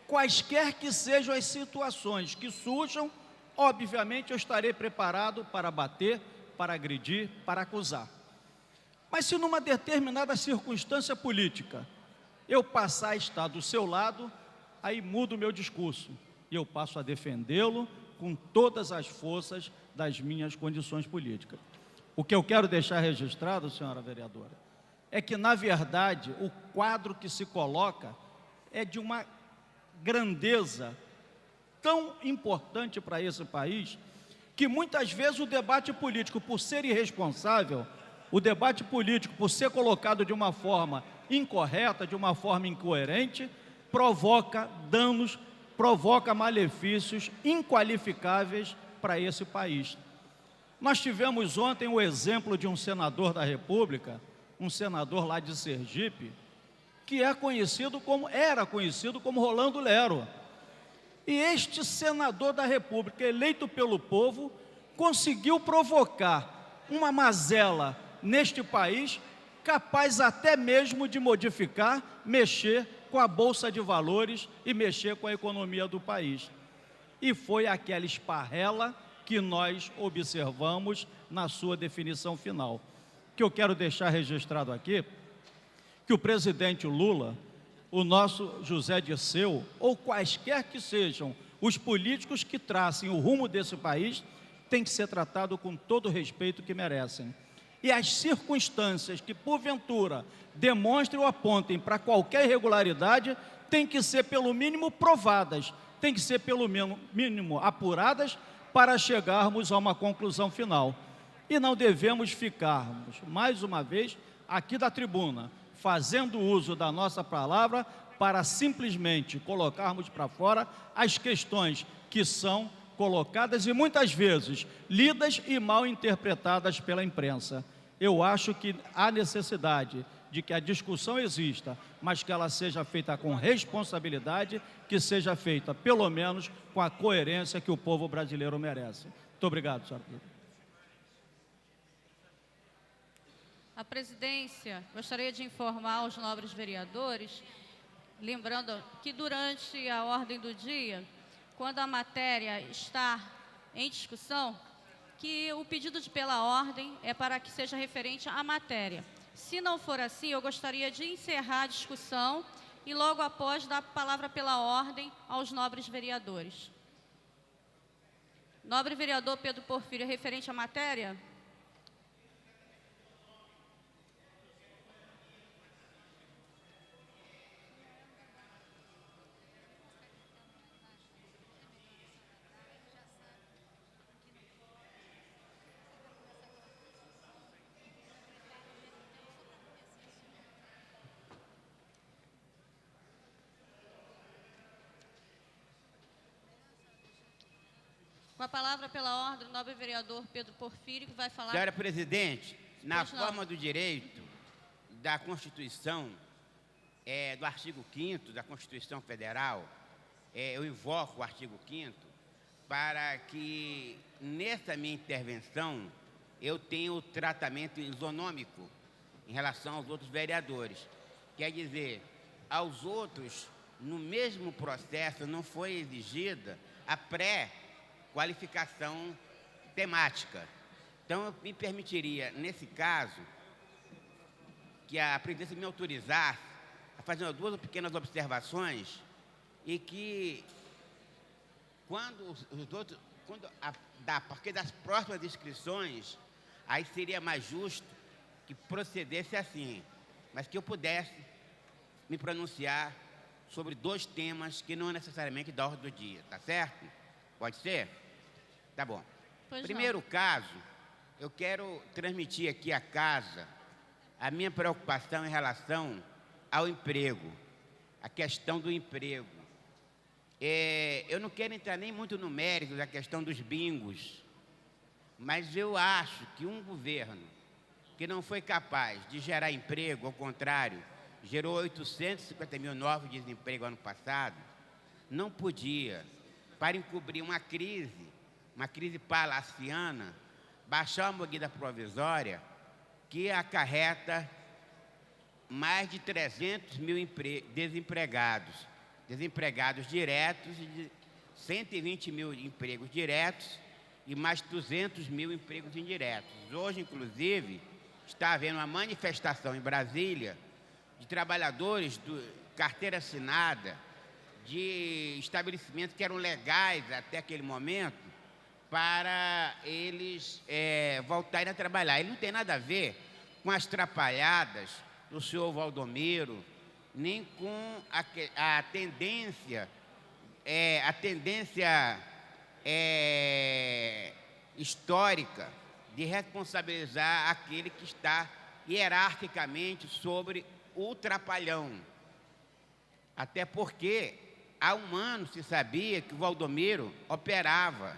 quaisquer que sejam as situações que surjam, obviamente eu estarei preparado para bater, para agredir, para acusar. Mas se numa determinada circunstância política eu passar a estar do seu lado, aí mudo o meu discurso e eu passo a defendê-lo com todas as forças das minhas condições políticas. O que eu quero deixar registrado, senhora vereadora, é que, na verdade, o quadro que se coloca é de uma grandeza tão importante para esse país, que muitas vezes o debate político, por ser irresponsável, o debate político, por ser colocado de uma forma incorreta, de uma forma incoerente, provoca danos, provoca malefícios inqualificáveis para esse país. Nós tivemos ontem o exemplo de um senador da República, um senador lá de Sergipe, que era conhecido como Rolando Lero. E este senador da República, eleito pelo povo, conseguiu provocar uma mazela neste país, capaz até mesmo de modificar, mexer com a Bolsa de Valores e mexer com a economia do país. E foi aquela esparrela que nós observamos na sua definição final. O que eu quero deixar registrado aqui, que o presidente Lula, o nosso José Dirceu, ou quaisquer que sejam os políticos que tracem o rumo desse país, tem que ser tratado com todo o respeito que merecem. E as circunstâncias que, porventura, demonstrem ou apontem para qualquer irregularidade, têm que ser, pelo mínimo, provadas, têm que ser, pelo mínimo, apuradas para chegarmos a uma conclusão final. E não devemos ficarmos, mais uma vez, aqui da tribuna, fazendo uso da nossa palavra para simplesmente colocarmos para fora as questões que são colocadas e muitas vezes lidas e mal interpretadas pela imprensa. Eu acho que há necessidade de que a discussão exista, mas que ela seja feita com responsabilidade, que seja feita, pelo menos, com a coerência que o povo brasileiro merece. Muito obrigado, senhora presidente. A presidência gostaria de informar aos nobres vereadores, lembrando que durante a ordem do dia, quando a matéria está em discussão, que o pedido pela ordem é para que seja referente à matéria. Se não for assim, eu gostaria de encerrar a discussão e logo após dar a palavra pela ordem aos nobres vereadores. Nobre vereador Pedro Porfírio, referente à matéria? Com a palavra pela ordem, o nobre vereador Pedro Porfírio, que vai falar... Senhora presidente, na forma do direito da Constituição, do artigo 5º da Constituição Federal, eu invoco o artigo 5º para que, nessa minha intervenção, eu tenha o tratamento isonômico em relação aos outros vereadores. Quer dizer, aos outros, no mesmo processo, não foi exigida a qualificação temática. Então, eu me permitiria, nesse caso, que a presidência me autorizasse a fazer duas pequenas observações e que, porque das próximas inscrições, aí seria mais justo que procedesse assim, mas que eu pudesse me pronunciar sobre dois temas que não é necessariamente da ordem do dia, tá certo? Pode ser? Tá bom. Primeiro caso, eu quero transmitir aqui à casa a minha preocupação em relação ao emprego, a questão do emprego. Eu não quero entrar nem muito no mérito da questão dos bingos, mas eu acho que um governo que não foi capaz de gerar emprego, ao contrário, gerou 850 mil novos desemprego ano passado, não podia, para encobrir uma crise palaciana, baixar uma medida provisória que acarreta mais de 300 mil desempregados diretos, e 120 mil empregos diretos e mais 200 mil empregos indiretos. Hoje, inclusive, está havendo uma manifestação em Brasília de trabalhadores do carteira assinada, de estabelecimentos que eram legais até aquele momento, para eles voltarem a trabalhar. Ele não tem nada a ver com as trapalhadas do senhor Valdomiro, nem com a tendência histórica de responsabilizar aquele que está hierarquicamente sobre o trapalhão. Até porque há um ano se sabia que o Valdomiro operava.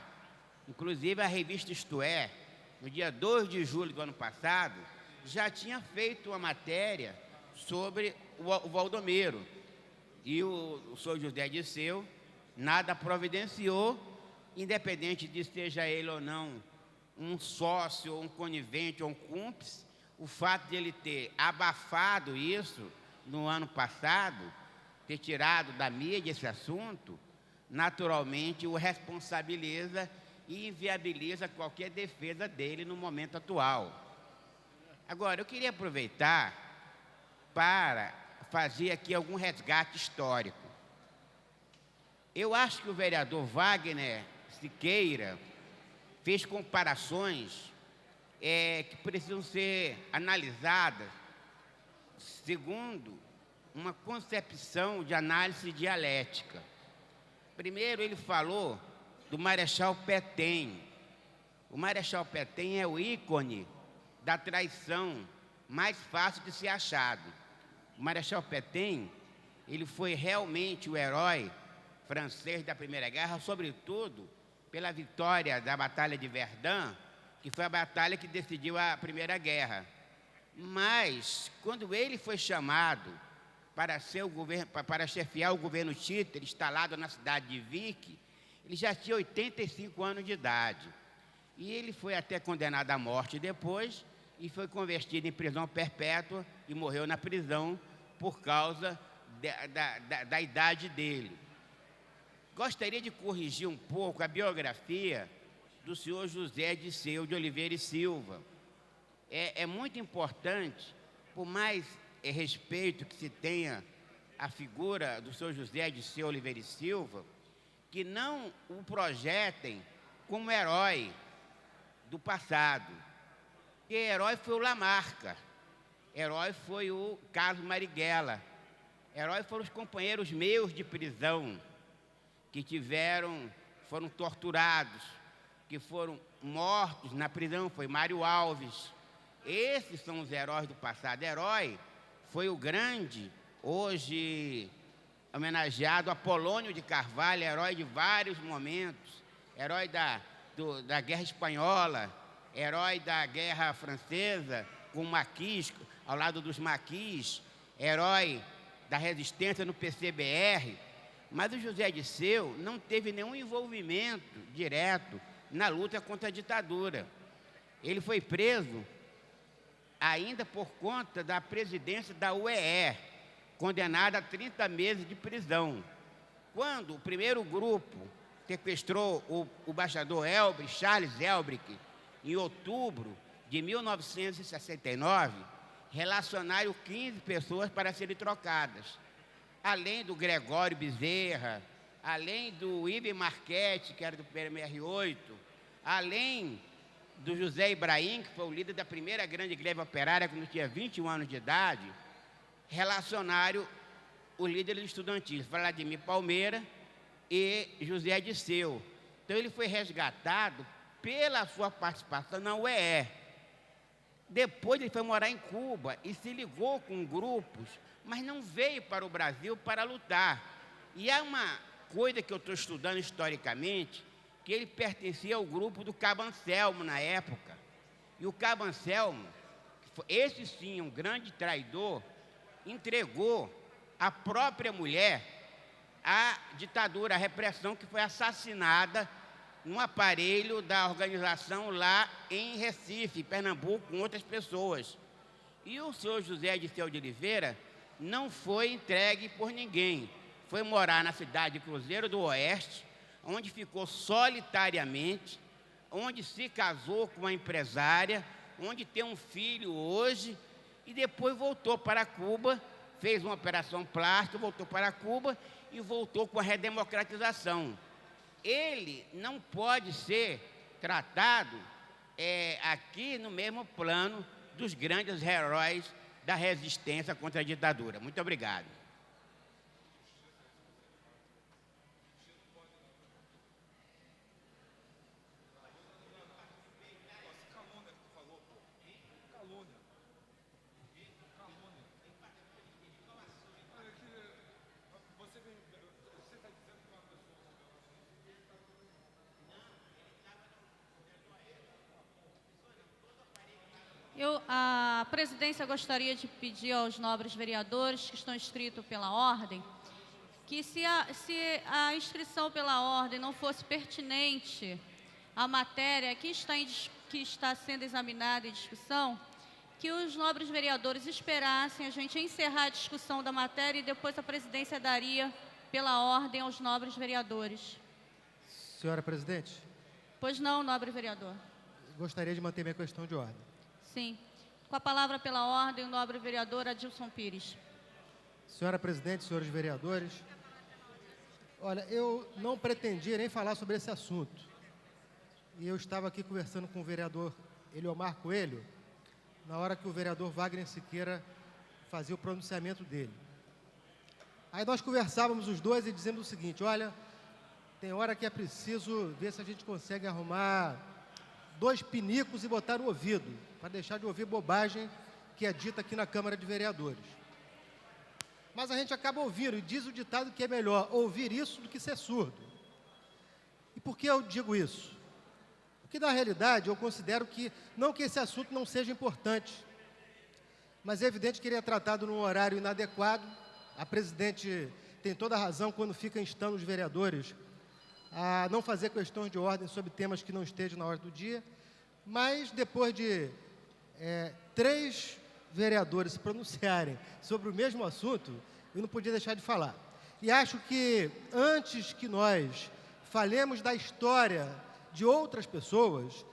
Inclusive a revista Isto É, no dia 2 de julho do ano passado, já tinha feito uma matéria sobre o Valdomiro. E o senhor José Dirceu nada providenciou, independente de seja ele ou não um sócio, um conivente ou um cúmplice, o fato de ele ter abafado isso no ano passado, ter tirado da mídia esse assunto, naturalmente o responsabiliza e inviabiliza qualquer defesa dele no momento atual. Agora, eu queria aproveitar para fazer aqui algum resgate histórico. Eu acho que o vereador Wagner Siqueira fez comparações que precisam ser analisadas segundo uma concepção de análise dialética. Primeiro, ele falou do Marechal Petém. O Marechal Petém é o ícone da traição mais fácil de ser achado. O Marechal Petém, ele foi realmente o herói francês da Primeira Guerra, sobretudo pela vitória da Batalha de Verdun, que foi a batalha que decidiu a Primeira Guerra. Mas, quando ele foi chamado para chefiar o governo títere, instalado na cidade de Vic, ele já tinha 85 anos de idade. E ele foi até condenado à morte depois e foi convertido em prisão perpétua e morreu na prisão por causa da idade dele. Gostaria de corrigir um pouco a biografia do senhor José Dirceu de Oliveira e Silva. É muito importante, por mais respeito que se tenha à figura do senhor José Dirceu Oliveira e Silva, que não o projetem como herói do passado. Porque herói foi o Lamarca, herói foi o Carlos Marighella, herói foram os companheiros meus de prisão, que foram torturados, que foram mortos na prisão, foi Mário Alves. Esses são os heróis do passado. Herói foi o grande, hoje homenageado Apolônio de Carvalho, herói de vários momentos, herói da Guerra Espanhola, herói da Guerra Francesa, com Maquis, ao lado dos Maquis, herói da resistência no PCBR. Mas o José Dirceu não teve nenhum envolvimento direto na luta contra a ditadura. Ele foi preso ainda por conta da presidência da UEE, condenado a 30 meses de prisão. Quando o primeiro grupo sequestrou o embaixador Charles Elbrick, em outubro de 1969, relacionaram 15 pessoas para serem trocadas. Além do Gregório Bezerra, além do Iber Marchetti, que era do PMR-8, além do José Ibrahim, que foi o líder da primeira grande greve operária, quando tinha 21 anos de idade, relacionaram os líderes estudantis, Vladimir Palmeira e José Disseu. Então, ele foi resgatado pela sua participação na UEE. Depois, ele foi morar em Cuba e se ligou com grupos, mas não veio para o Brasil para lutar. E há uma coisa que eu estou estudando historicamente, que ele pertencia ao grupo do Cabo Anselmo na época. E o Cabo Anselmo, esse sim, um grande traidor, entregou a própria mulher à ditadura, à repressão, que foi assassinada num aparelho da organização lá em Recife, Pernambuco, com outras pessoas. E o senhor José Disseu de Oliveira não foi entregue por ninguém. Foi morar na cidade de Cruzeiro do Oeste, onde ficou solitariamente, onde se casou com uma empresária, onde tem um filho hoje, e depois voltou para Cuba, fez uma operação plástica, voltou para Cuba e voltou com a redemocratização. Ele não pode ser tratado aqui no mesmo plano dos grandes heróis da resistência contra a ditadura. Muito obrigado. A presidência gostaria de pedir aos nobres vereadores que estão inscritos pela ordem, que se a inscrição pela ordem não fosse pertinente à matéria que está sendo examinada em discussão, que os nobres vereadores esperassem a gente encerrar a discussão da matéria e depois a presidência daria pela ordem aos nobres vereadores. Senhora presidente? Pois não, nobre vereador. Gostaria de manter minha questão de ordem. Sim. Com a palavra pela ordem, o nobre vereador Adilson Pires. Senhora presidente, senhores vereadores, olha, eu não pretendia nem falar sobre esse assunto. E eu estava aqui conversando com o vereador Eliomar Coelho, na hora que o vereador Wagner Siqueira fazia o pronunciamento dele. Aí nós conversávamos os dois e dizemos o seguinte: olha, tem hora que é preciso ver se a gente consegue arrumar 2 pinicos e botar no ouvido, para deixar de ouvir bobagem que é dita aqui na Câmara de Vereadores. Mas a gente acaba ouvindo, e diz o ditado que é melhor ouvir isso do que ser surdo. E por que eu digo isso? Porque, na realidade, eu considero que, não que esse assunto não seja importante, mas é evidente que ele é tratado num horário inadequado. A presidente tem toda a razão quando fica instando os vereadores a não fazer questões de ordem sobre temas que não estejam na ordem do dia, mas depois de 3 vereadores se pronunciarem sobre o mesmo assunto, eu não podia deixar de falar. E acho que, antes que nós falemos da história de outras pessoas,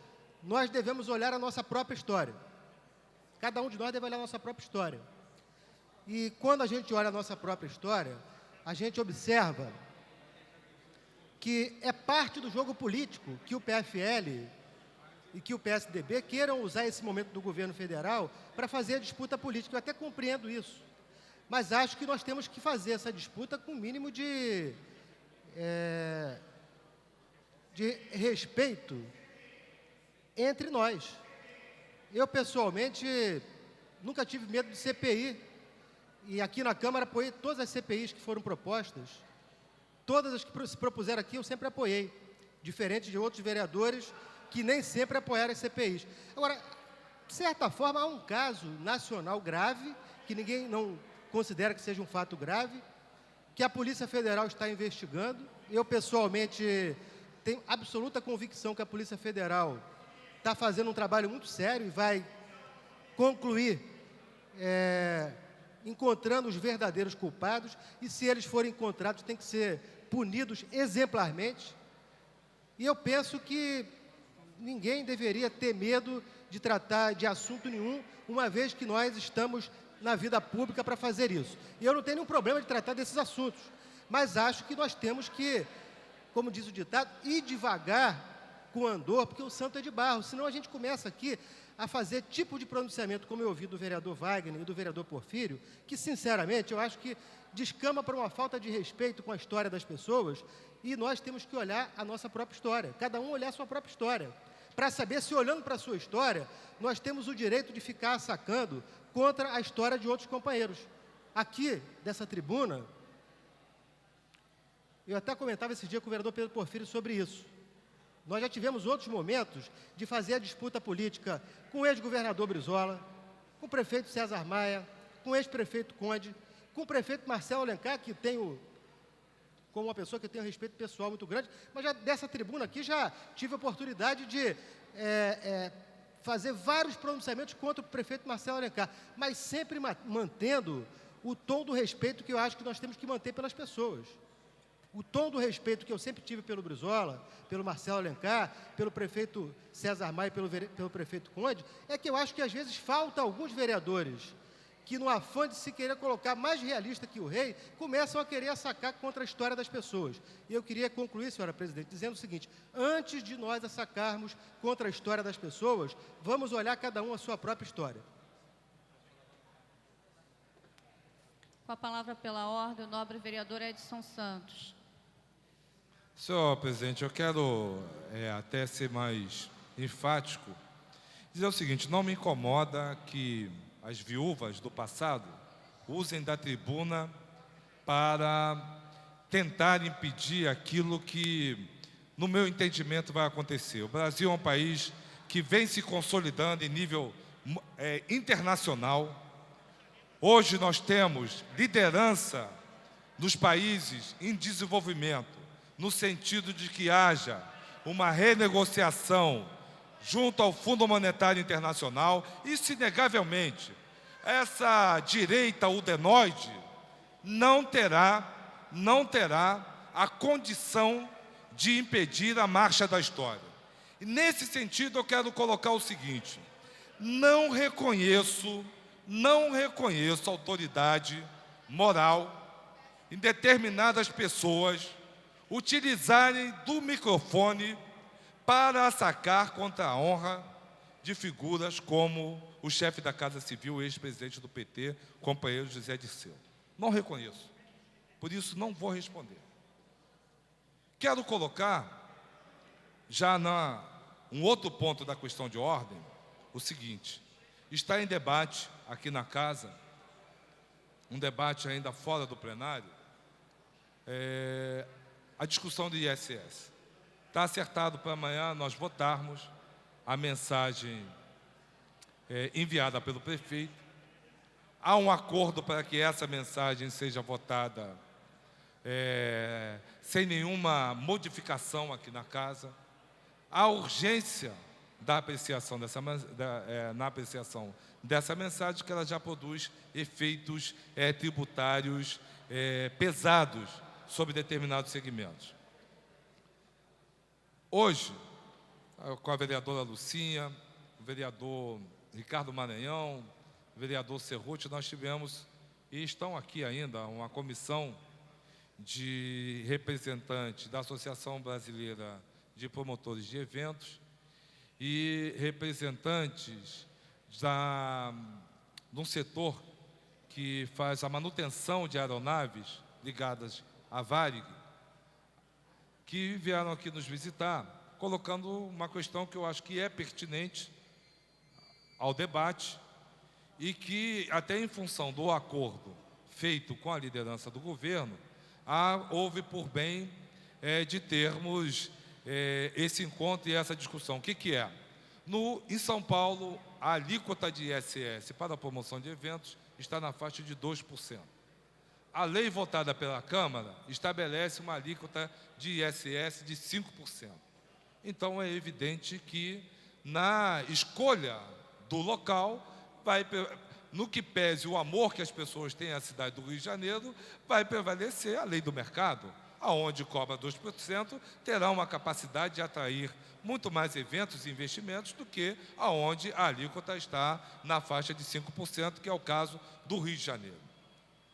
nós devemos olhar a nossa própria história. Cada um de nós deve olhar a nossa própria história. E quando a gente olha a nossa própria história, a gente observa que é parte do jogo político que o PFL e que o PSDB queiram usar esse momento do governo federal para fazer a disputa política. Eu até compreendo isso, mas acho que nós temos que fazer essa disputa com o mínimo de respeito entre nós. Eu, pessoalmente, nunca tive medo de CPI, e aqui na Câmara apoiei todas as CPIs que foram propostas. Todas as que se propuseram aqui eu sempre apoiei, diferente de outros vereadores que nem sempre apoiaram as CPIs. Agora, de certa forma, há um caso nacional grave, que ninguém não considera que seja um fato grave, que a Polícia Federal está investigando. Eu, pessoalmente, tenho absoluta convicção que a Polícia Federal está fazendo um trabalho muito sério e vai concluir encontrando os verdadeiros culpados, e se eles forem encontrados, têm que ser punidos exemplarmente. E eu penso que ninguém deveria ter medo de tratar de assunto nenhum, uma vez que nós estamos na vida pública para fazer isso. E eu não tenho nenhum problema de tratar desses assuntos, mas acho que nós temos que, como diz o ditado, ir devagar com o andor, porque o santo é de barro, senão a gente começa aqui a fazer tipo de pronunciamento, como eu ouvi do vereador Wagner e do vereador Porfírio, que, sinceramente, eu acho que descama para uma falta de respeito com a história das pessoas, e nós temos que olhar a nossa própria história, cada um olhar a sua própria história, para saber se, olhando para a sua história, nós temos o direito de ficar sacando contra a história de outros companheiros. Aqui, dessa tribuna, eu até comentava esse dia com o vereador Pedro Porfírio sobre isso. Nós já tivemos outros momentos de fazer a disputa política com o ex-governador Brizola, com o prefeito César Maia, com o ex-prefeito Conde, com o prefeito Marcelo Alencar, que tenho como uma pessoa que eu tenho um respeito pessoal muito grande, mas já dessa tribuna aqui já tive a oportunidade de fazer vários pronunciamentos contra o prefeito Marcelo Alencar, mas sempre mantendo o tom do respeito que eu acho que nós temos que manter pelas pessoas. O tom do respeito que eu sempre tive pelo Brizola, pelo Marcelo Alencar, pelo prefeito César Maia e pelo prefeito Conde, é que eu acho que às vezes falta alguns vereadores que, no afã de se querer colocar mais realista que o rei, começam a querer assacar contra a história das pessoas. E eu queria concluir, senhora presidente, dizendo o seguinte: antes de nós assacarmos contra a história das pessoas, vamos olhar cada um a sua própria história. Com a palavra pela ordem, o nobre vereador Edson Santos. Senhor presidente, eu quero até ser mais enfático, dizer o seguinte: não me incomoda que as viúvas do passado usem da tribuna para tentar impedir aquilo que, no meu entendimento, vai acontecer. O Brasil é um país que vem se consolidando em nível internacional. Hoje nós temos liderança nos países em desenvolvimento, no sentido de que haja uma renegociação junto ao Fundo Monetário Internacional. Isso, inegavelmente, essa direita udenoide não terá a condição de impedir a marcha da história. E, nesse sentido, eu quero colocar o seguinte: não reconheço autoridade moral em determinadas pessoas utilizarem do microfone para atacar contra a honra de figuras como o chefe da Casa Civil, ex-presidente do PT, companheiro José Dirceu. Não reconheço. Por isso, não vou responder. Quero colocar, já um outro ponto da questão de ordem, o seguinte: está em debate aqui na Casa, um debate ainda fora do plenário, a discussão do ISS. Está acertado para amanhã nós votarmos a mensagem enviada pelo prefeito. Há um acordo para que essa mensagem seja votada sem nenhuma modificação aqui na Casa. Há urgência da apreciação na apreciação dessa mensagem, que ela já produz efeitos tributários pesados sobre determinados segmentos. Hoje, com a vereadora Lucinha, o vereador Ricardo Maranhão, o vereador Cerruti, nós tivemos, e estão aqui ainda, uma comissão de representantes da Associação Brasileira de Promotores de Eventos e representantes de um setor que faz a manutenção de aeronaves ligadas à Varig, que vieram aqui nos visitar, colocando uma questão que eu acho que é pertinente ao debate e que, até em função do acordo feito com a liderança do governo, houve por bem de termos esse encontro e essa discussão. O que é? Em São Paulo, a alíquota de ISS para a promoção de eventos está na faixa de 2%. A lei votada pela Câmara estabelece uma alíquota de ISS de 5%. Então, é evidente que, na escolha do local, no que pese o amor que as pessoas têm à cidade do Rio de Janeiro, vai prevalecer a lei do mercado. aonde cobra 2%, terá uma capacidade de atrair muito mais eventos e investimentos do que aonde a alíquota está na faixa de 5%, que é o caso do Rio de Janeiro.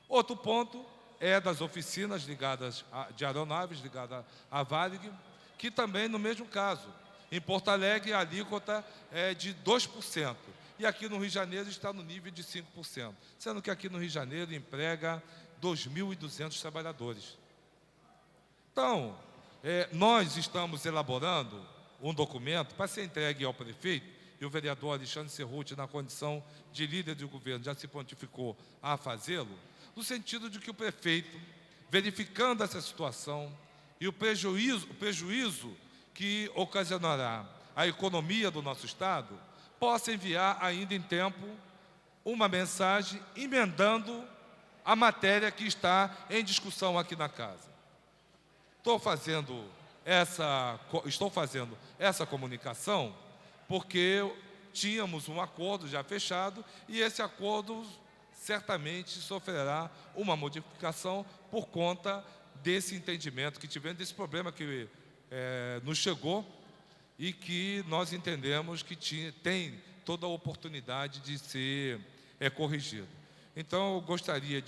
Outro ponto é das oficinas de aeronaves ligadas à Varig, que também no mesmo caso. Em Porto Alegre, a alíquota é de 2%, e aqui no Rio de Janeiro está no nível de 5%, sendo que aqui no Rio de Janeiro emprega 2.200 trabalhadores. Então, nós estamos elaborando um documento para ser entregue ao prefeito, e o vereador Alexandre Cerruti, na condição de líder do governo, já se prontificou a fazê-lo, no sentido de que o prefeito, verificando essa situação e o prejuízo que ocasionará a economia do nosso Estado, possa enviar ainda em tempo uma mensagem emendando a matéria que está em discussão aqui na casa. Estou fazendo essa comunicação porque tínhamos um acordo já fechado e esse acordo certamente sofrerá uma modificação por conta desse entendimento que tivemos, desse problema que nos chegou e que nós entendemos que tem toda a oportunidade de ser corrigido. Então, eu gostaria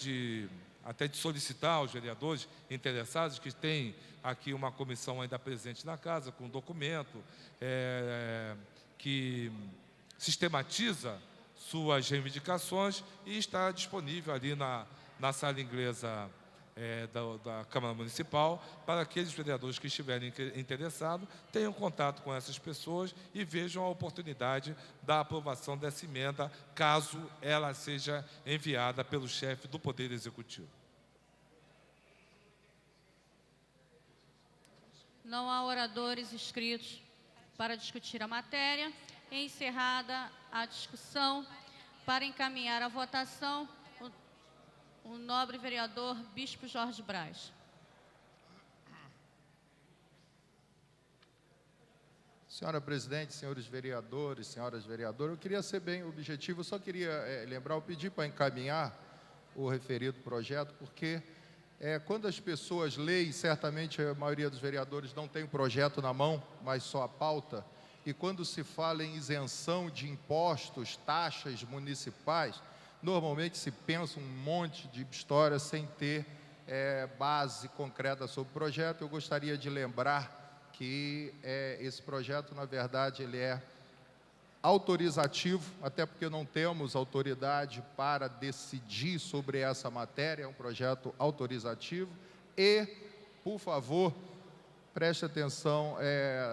até de solicitar aos vereadores interessados, que têm aqui uma comissão ainda presente na casa, com um documento que sistematiza suas reivindicações e está disponível ali na sala inglesa da Câmara Municipal, para aqueles vereadores que estiverem interessados, tenham contato com essas pessoas e vejam a oportunidade da aprovação dessa emenda, caso ela seja enviada pelo chefe do Poder Executivo. Não há oradores inscritos para discutir a matéria. Encerrada a discussão, para encaminhar a votação, o nobre vereador Bispo Jorge Braz. Senhora presidente, senhores vereadores, senhoras vereadoras, eu queria ser bem objetivo, eu só queria lembrar, eu pedi para encaminhar o referido projeto, porque quando as pessoas leem, certamente a maioria dos vereadores não tem o projeto na mão, mas só a pauta, e quando se fala em isenção de impostos, taxas municipais, normalmente se pensa um monte de histórias sem ter base concreta sobre o projeto. Eu gostaria de lembrar que esse projeto, na verdade, ele é autorizativo, até porque não temos autoridade para decidir sobre essa matéria, é um projeto autorizativo e, por favor, preste atenção,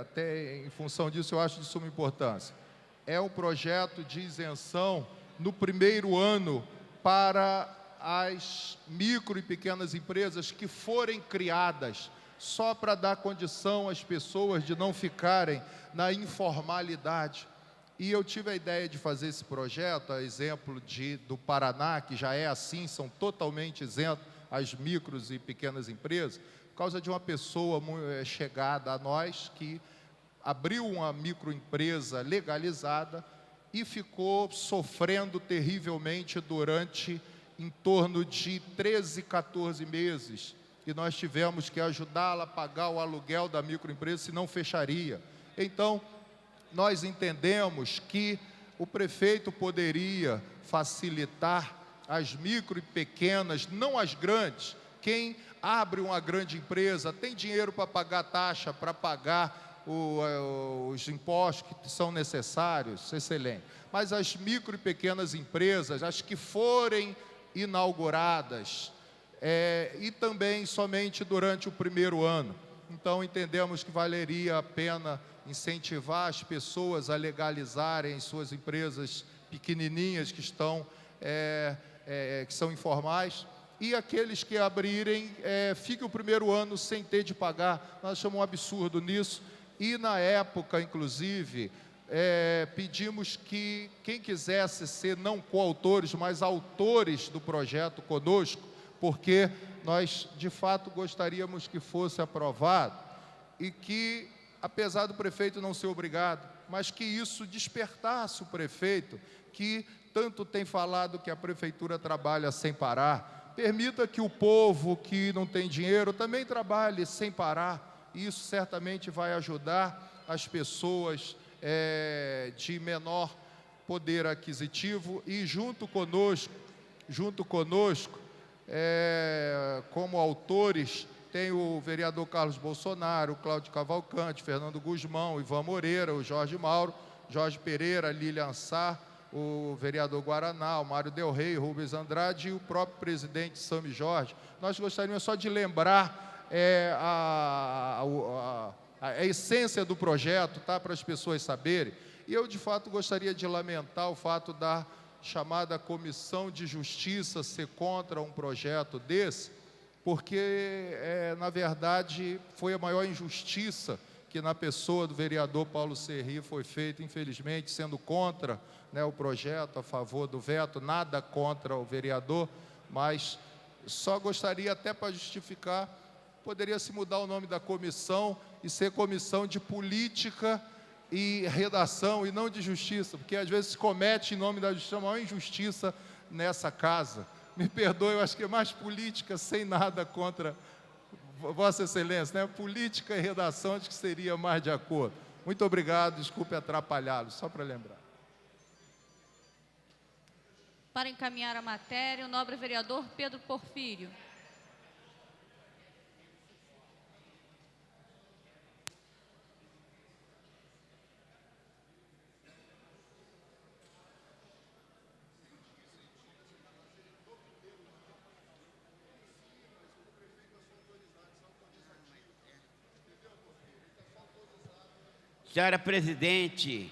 até em função disso eu acho de suma importância. É um projeto de isenção no primeiro ano para as micro e pequenas empresas que forem criadas só para dar condição às pessoas de não ficarem na informalidade. E eu tive a ideia de fazer esse projeto, a exemplo do Paraná, que já é assim, são totalmente isentos as micros e pequenas empresas, por causa de uma pessoa chegada a nós que abriu uma microempresa legalizada e ficou sofrendo terrivelmente durante em torno de 13, 14 meses. E nós tivemos que ajudá-la a pagar o aluguel da microempresa, senão fecharia. Então, nós entendemos que o prefeito poderia facilitar as micro e pequenas, não as grandes. Quem abre uma grande empresa tem dinheiro para pagar taxa, para pagar os impostos que são necessários, excelente. Mas as micro e pequenas empresas, as que forem inauguradas, e também somente durante o primeiro ano. Então, entendemos que valeria a pena incentivar as pessoas a legalizarem suas empresas pequenininhas que são informais, e aqueles que abrirem, fiquem o primeiro ano sem ter de pagar. Nós achamos um absurdo nisso, e na época, inclusive, pedimos que quem quisesse ser não coautores, mas autores do projeto conosco, porque nós, de fato, gostaríamos que fosse aprovado e que, apesar do prefeito não ser obrigado, mas que isso despertasse o prefeito, que tanto tem falado que a prefeitura trabalha sem parar, Permita que o povo que não tem dinheiro também trabalhe sem parar. Isso certamente vai ajudar as pessoas de menor poder aquisitivo e junto conosco, como autores, tem o vereador Carlos Bolsonaro, Cláudio Cavalcante, Fernando Guzmão, Ivan Moreira, o Jorge Mauro, Jorge Pereira, Lilian Sá, o vereador Guaraná, o Mário Del Rey, Rubens Andrade e o próprio presidente Sami Jorge. Nós gostaríamos só de lembrar a essência do projeto, tá? Para as pessoas saberem. E eu, de fato, gostaria de lamentar o fato da chamada Comissão de Justiça ser contra um projeto desse, porque, na verdade, foi a maior injustiça que na pessoa do vereador Paulo Serri foi feita, infelizmente, sendo contra, né, o projeto, a favor do veto, nada contra o vereador, mas só gostaria, até para justificar, poderia se mudar o nome da comissão e ser Comissão de Política e Redação e não de Justiça, porque às vezes se comete em nome da justiça a maior injustiça nessa casa. Me perdoe, eu acho que é mais política, sem nada contra Vossa Excelência, né? Política e redação, acho que seria mais de acordo. Muito obrigado, desculpe atrapalhá-lo, só para lembrar. Para encaminhar a matéria, o nobre vereador Pedro Porfírio. Senhora presidente,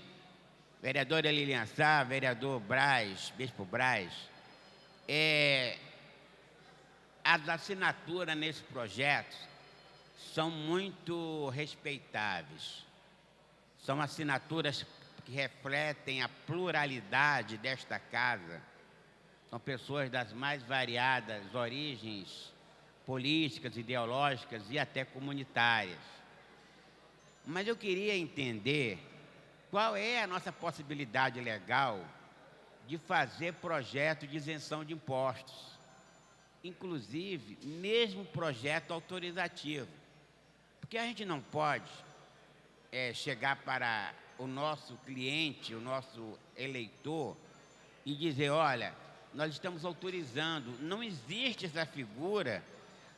vereadora Lilian Sá, vereador Braz, Bispo Braz, as assinaturas nesse projeto são muito respeitáveis. São assinaturas que refletem a pluralidade desta casa. São pessoas das mais variadas origens políticas, ideológicas e até comunitárias. Mas eu queria entender qual é a nossa possibilidade legal de fazer projeto de isenção de impostos, inclusive mesmo projeto autorizativo. Porque a gente não pode chegar para o nosso cliente, o nosso eleitor, e dizer, olha, nós estamos autorizando. Não existe essa figura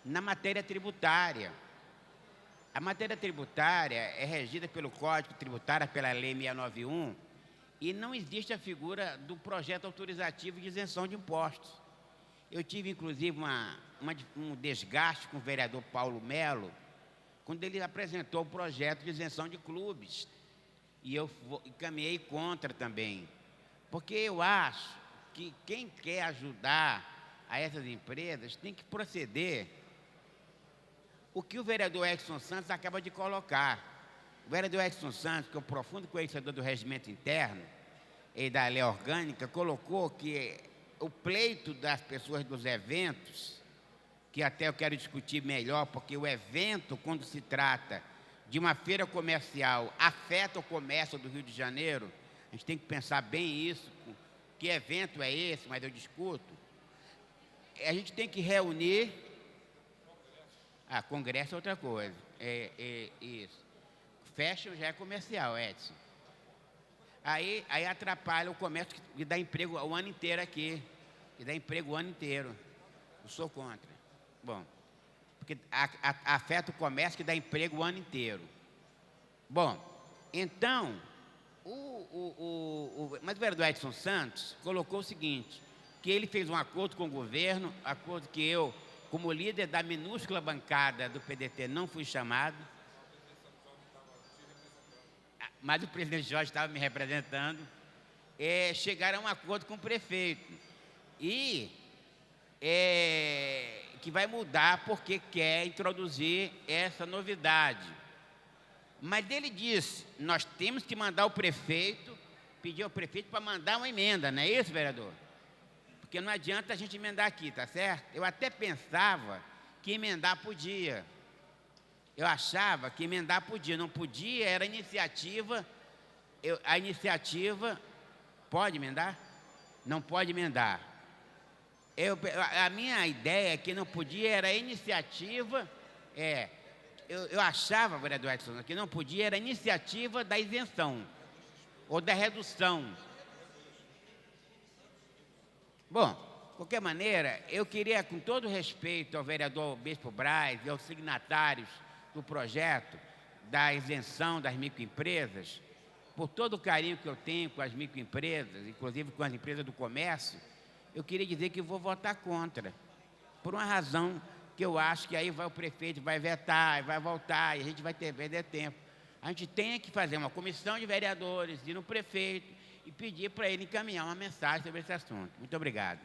na matéria tributária. A matéria tributária é regida pelo Código Tributário, pela Lei 691, e não existe a figura do projeto autorizativo de isenção de impostos. Eu tive, inclusive, um desgaste com o vereador Paulo Melo, quando ele apresentou o projeto de isenção de clubes. E eu caminhei contra também. Porque eu acho que quem quer ajudar a essas empresas tem que proceder o que o vereador Edson Santos acaba de colocar. O vereador Edson Santos, que é um profundo conhecedor do regimento interno e da lei orgânica, colocou que o pleito das pessoas dos eventos, que até eu quero discutir melhor, porque o evento, quando se trata de uma feira comercial, afeta o comércio do Rio de Janeiro, a gente tem que pensar bem isso, que evento é esse, mas eu discuto. A gente tem que reunir... Congresso é outra coisa. Isso. Fashion já é comercial, Edson. Aí atrapalha o comércio que dá emprego o ano inteiro aqui. Que dá emprego o ano inteiro. Eu sou contra. Bom, porque afeta o comércio que dá emprego o ano inteiro. Bom, então, mas o vereador Edson Santos colocou o seguinte, que ele fez um acordo com o governo, acordo que eu, como líder da minúscula bancada do PDT, não fui chamado, mas o presidente Jorge estava me representando, chegaram a um acordo com o prefeito, e que vai mudar porque quer introduzir essa novidade. Mas ele disse, nós temos que mandar o prefeito, pedir ao prefeito para mandar uma emenda, não é isso, vereador? Porque não adianta a gente emendar aqui, tá certo? Eu até pensava que emendar podia. Eu achava que emendar podia. Não podia, era iniciativa. A iniciativa... Pode emendar? Não pode emendar. A minha ideia é que não podia, era iniciativa, eu achava, vereador Edson, que não podia, era iniciativa da isenção ou da redução. Bom, de qualquer maneira, eu queria, com todo respeito ao vereador Bispo Braz e aos signatários do projeto da isenção das microempresas, por todo o carinho que eu tenho com as microempresas, inclusive com as empresas do comércio, eu queria dizer que eu vou votar contra, por uma razão que eu acho que aí o prefeito vai vetar, vai voltar, e a gente vai perder tempo. A gente tem que fazer uma comissão de vereadores, ir no prefeito e pedir para ele encaminhar uma mensagem sobre esse assunto. Muito obrigado.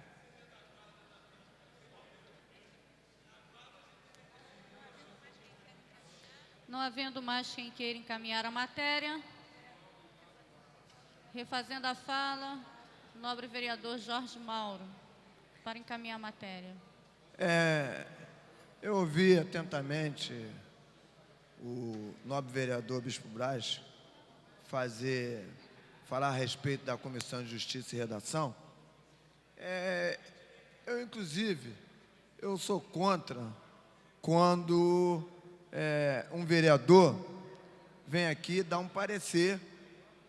Não havendo mais quem queira encaminhar a matéria, refazendo a fala, o nobre vereador Jorge Mauro, para encaminhar a matéria. Eu ouvi atentamente o nobre vereador Bispo Braz falar a respeito da Comissão de Justiça e Redação. Inclusive, eu sou contra quando um vereador vem aqui dar um parecer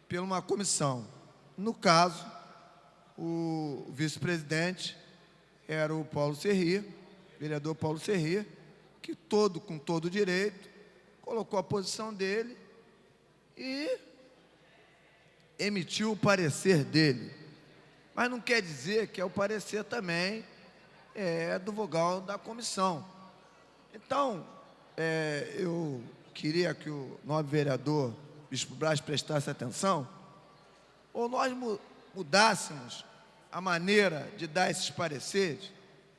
por uma comissão. No caso, o vice-presidente era o Paulo Serri, vereador Paulo Serri, que com todo direito colocou a posição dele e emitiu o parecer dele. Mas não quer dizer que é o parecer também do vogal da comissão. Então, eu queria que o nobre vereador Bispo Braz prestasse atenção, ou nós mudássemos a maneira de dar esses pareceres,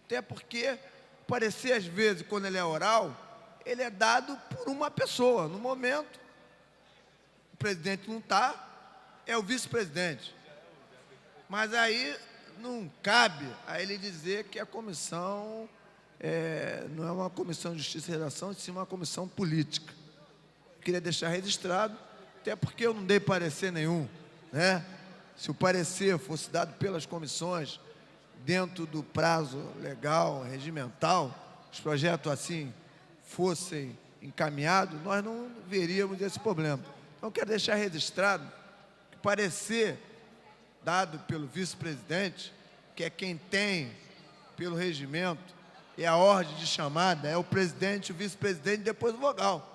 até porque o parecer, às vezes, quando ele é oral, ele é dado por uma pessoa. No momento, o presidente não está, é o vice-presidente. Mas aí não cabe a ele dizer que a comissão não é uma comissão de justiça e redação, sim uma comissão política. Queria deixar registrado, até porque eu não dei parecer nenhum, né? Se o parecer fosse dado pelas comissões dentro do prazo legal, regimental, os projetos assim fossem encaminhados, nós não veríamos esse problema. Então, quero deixar registrado que o parecer dado pelo vice-presidente, que é quem tem, pelo regimento, é a ordem de chamada, é o presidente, o vice-presidente e depois o vogal.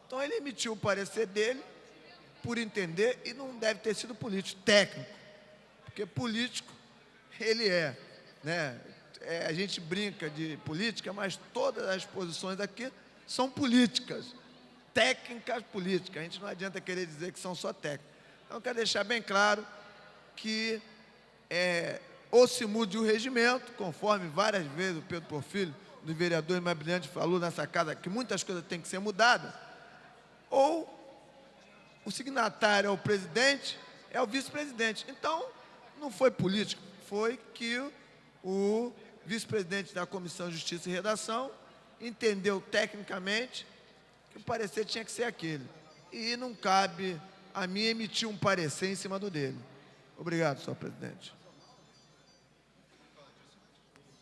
Então, ele emitiu o parecer dele, por entender, e não deve ter sido político, técnico. Porque político, ele né? A gente brinca de política, mas todas as posições aqui são políticas, técnicas políticas. A gente não adianta querer dizer que são só técnicas. Então, eu quero deixar bem claro que ou se mude o regimento, conforme várias vezes o Pedro Porfírio, do vereador mais brilhante, falou nessa casa que muitas coisas têm que ser mudadas, ou o signatário é o presidente, é o vice-presidente. Então, não foi político, foi que o vice-presidente da Comissão de Justiça e Redação entendeu tecnicamente que o parecer tinha que ser aquele. E não cabe a mim emitir um parecer em cima do dele. Obrigado, senhor presidente.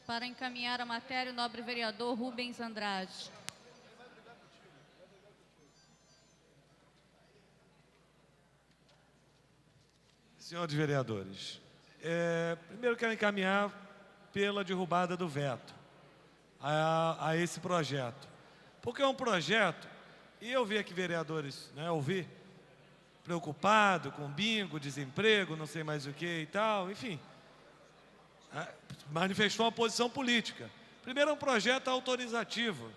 Para encaminhar a matéria, o nobre vereador Rubens Andrade. Senhores vereadores, primeiro quero encaminhar pela derrubada do veto a esse projeto. Porque é um projeto, e eu vi aqui vereadores, ouvi, preocupado com bingo, desemprego, não sei mais o que e tal, enfim, manifestou uma posição política. Primeiro, é um projeto autorizativo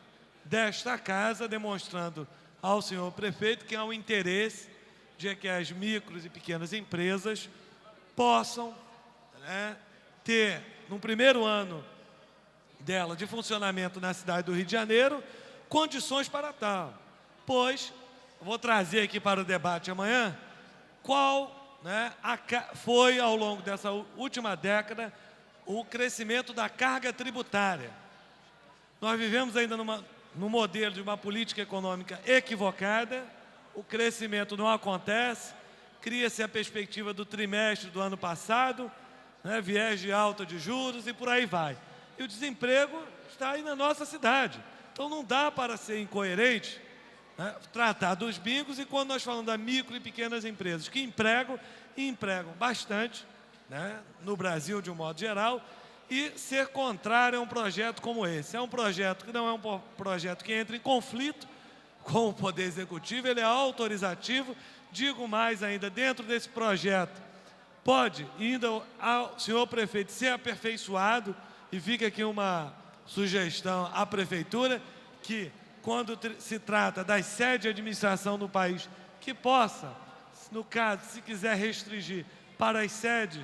desta casa, demonstrando ao senhor prefeito que há um interesse de que as micros e pequenas empresas possam ter, no primeiro ano dela de funcionamento na cidade do Rio de Janeiro, condições para tal. Pois, vou trazer aqui para o debate amanhã, qual foi, ao longo dessa última década, o crescimento da carga tributária. Nós vivemos ainda num modelo de uma política econômica equivocada, o crescimento não acontece, cria-se a perspectiva do trimestre do ano passado, viés de alta de juros e por aí vai. e o desemprego está aí na nossa cidade. Então não dá para ser incoerente, né, tratar dos bingos e quando nós falamos das micro e pequenas empresas que empregam e empregam bastante, né, no Brasil de um modo geral, e ser contrário a um projeto como esse. É um projeto que não é um projeto que entra em conflito com o Poder Executivo, ele é autorizativo. Digo mais ainda, dentro desse projeto, pode ainda ao senhor prefeito ser aperfeiçoado, e fica aqui uma sugestão à Prefeitura, que quando se trata das sedes de administração no país, que possa, no caso, se quiser restringir para as sedes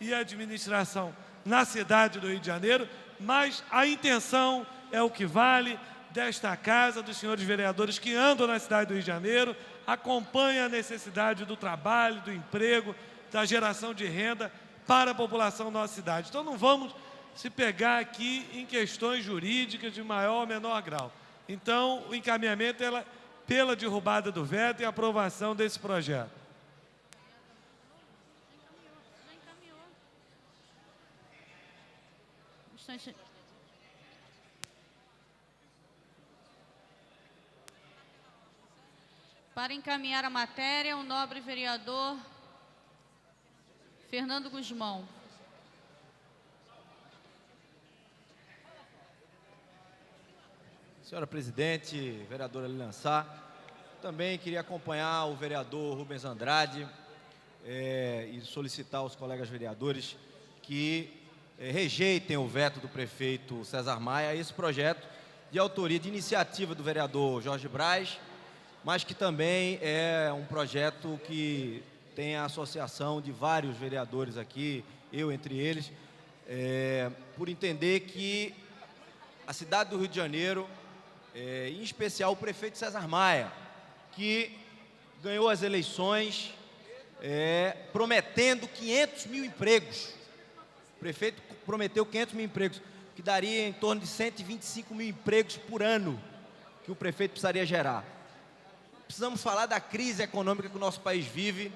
e a administração na cidade do Rio de Janeiro, mas a intenção é o que vale desta casa, dos senhores vereadores que andam na cidade do Rio de Janeiro, acompanham a necessidade do trabalho, do emprego, da geração de renda para a população da nossa cidade. Então não vamos se pegar aqui em questões jurídicas de maior ou menor grau. Então o encaminhamento é pela derrubada do veto e aprovação desse projeto. Para encaminhar a matéria, o nobre vereador Fernando Guzmão. Senhora presidente, vereadora Lilian Sá, também queria acompanhar o vereador Rubens Andrade e solicitar aos colegas vereadores que rejeitem o veto do prefeito César Maia a esse projeto de autoria, de iniciativa do vereador Jorge Braz, mas que também é um projeto que tem a associação de vários vereadores aqui, eu entre eles, por entender que a cidade do Rio de Janeiro, em especial o prefeito César Maia, que ganhou as eleições prometendo 500 mil empregos. O prefeito prometeu 500 mil empregos, que daria em torno de 125 mil empregos por ano que o prefeito precisaria gerar. Precisamos falar da crise econômica que o nosso país vive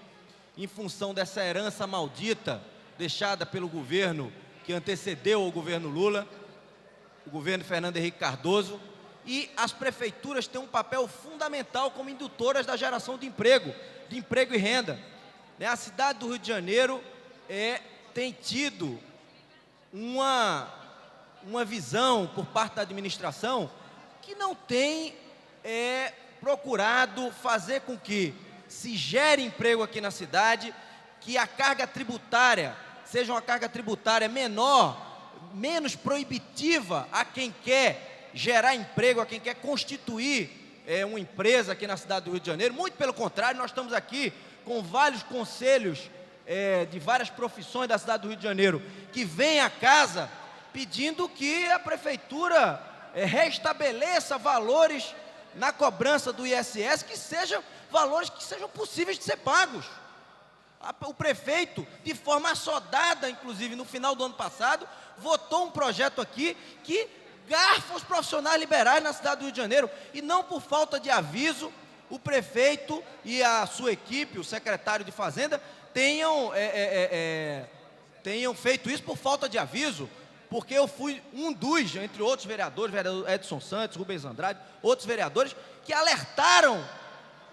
em função dessa herança maldita deixada pelo governo que antecedeu o governo Lula, o governo Fernando Henrique Cardoso, e as prefeituras têm um papel fundamental como indutoras da geração de emprego e renda. A cidade do Rio de Janeiro tem tido uma visão por parte da administração que não tem procurado fazer com que se gere emprego aqui na cidade, que a carga tributária seja uma carga tributária menor, menos proibitiva a quem quer gerar emprego, a quem quer constituir uma empresa aqui na cidade do Rio de Janeiro. Muito pelo contrário, nós estamos aqui com vários conselhos de várias profissões da cidade do Rio de Janeiro, que vêm à casa pedindo que a prefeitura restabeleça valores na cobrança do ISS, que sejam valores que sejam possíveis de ser pagos. O prefeito, de forma assodada, inclusive no final do ano passado, votou um projeto aqui que garfa os profissionais liberais na cidade do Rio de Janeiro, e não por falta de aviso, o prefeito e a sua equipe, o secretário de Fazenda, tenham feito isso por falta de aviso, porque eu fui um dos, entre outros vereadores, vereador Edson Santos, Rubens Andrade, outros vereadores, que alertaram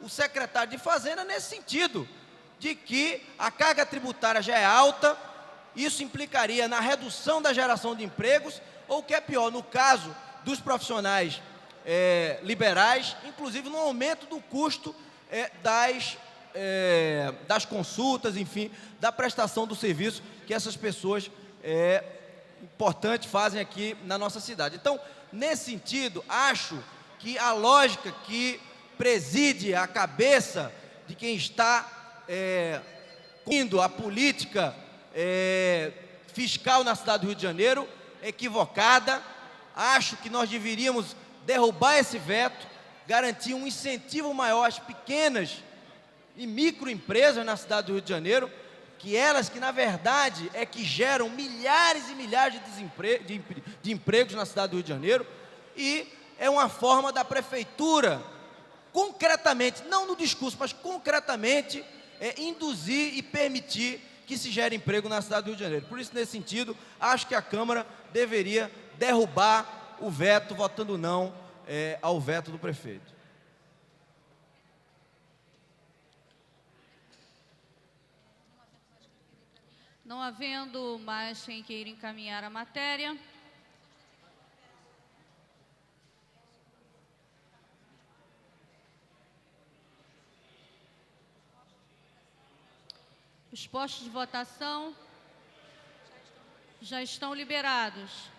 o secretário de Fazenda nesse sentido, de que a carga tributária já é alta, isso implicaria na redução da geração de empregos, ou o que é pior, no caso dos profissionais liberais, inclusive no aumento do custo das consultas, enfim, da prestação do serviço que essas pessoas importantes fazem aqui na nossa cidade. Então, nesse sentido, acho que a lógica que preside a cabeça de quem está indo a política fiscal na cidade do Rio de Janeiro é equivocada. Acho que nós deveríamos derrubar esse veto, garantir um incentivo maior às pequenas e microempresas na cidade do Rio de Janeiro, que elas que na verdade que geram milhares e milhares de empregos na cidade do Rio de Janeiro, e é uma forma da prefeitura concretamente, não no discurso, mas concretamente induzir e permitir que se gere emprego na cidade do Rio de Janeiro. Por isso, nesse sentido, acho que a Câmara deveria derrubar o veto, votando não ao veto do prefeito. Não havendo mais quem queira encaminhar a matéria, os postos de votação já estão liberados.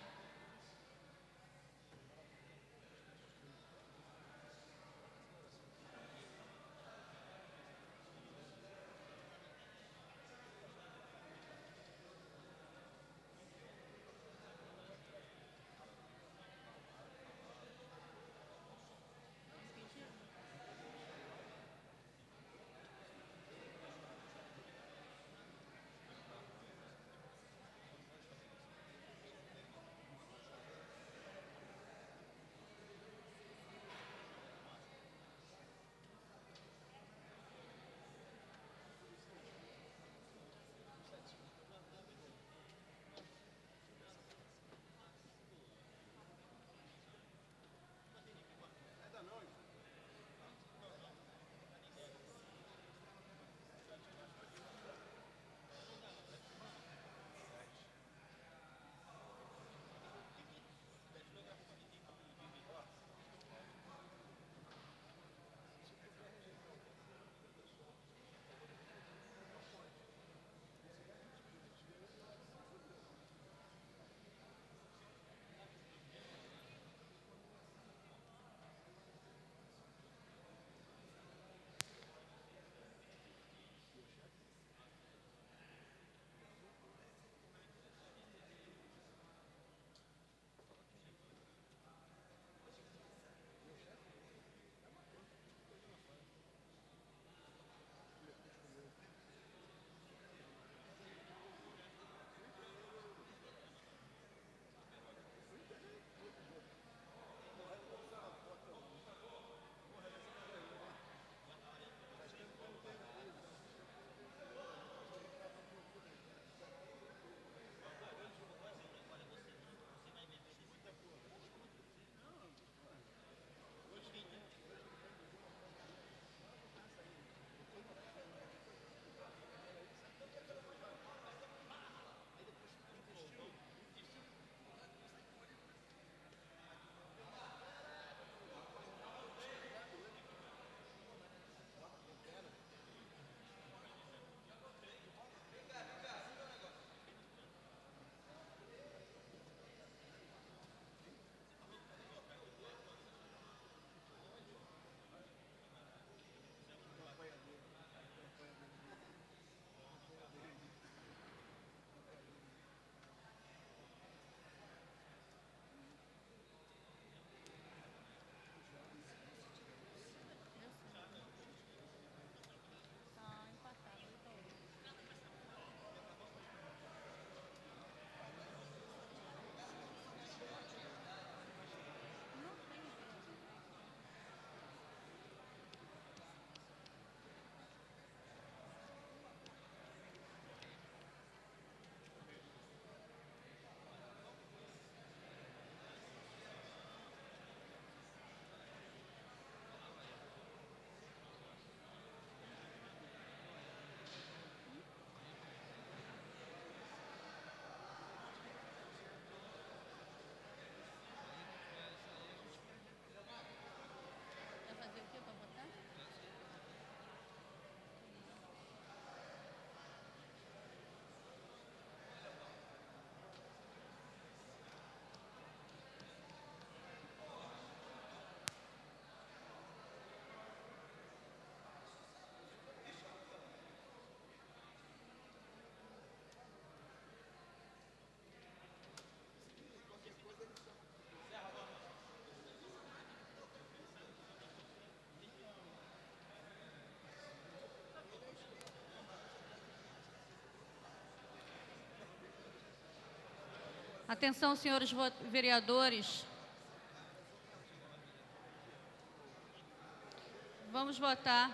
Atenção, senhores vereadores. Vamos votar.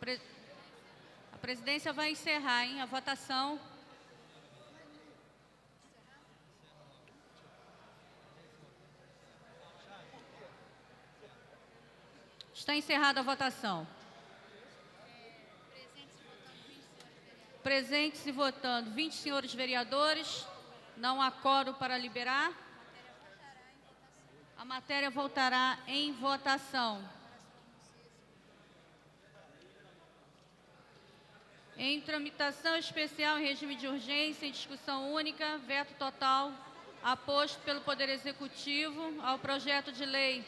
A presidência vai encerrar, hein, a votação. Está encerrada a votação. Presentes e votando 20 senhores vereadores. Não há quórum para liberar. A matéria voltará em votação. Em tramitação especial em regime de urgência, em discussão única, veto total, aposto pelo Poder Executivo ao projeto de lei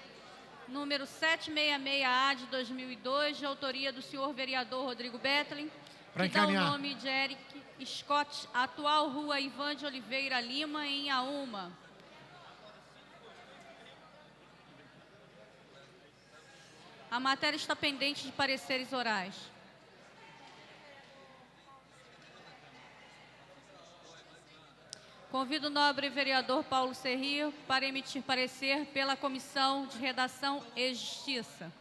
número 766-A de 2002, de autoria do senhor vereador Rodrigo Bettelin, que dá o nome de Eric Scott, atual Rua Ivan de Oliveira Lima, em Aúma. A matéria está pendente de pareceres orais. Convido o nobre vereador Paulo Serrir para emitir parecer pela Comissão de Redação e Justiça.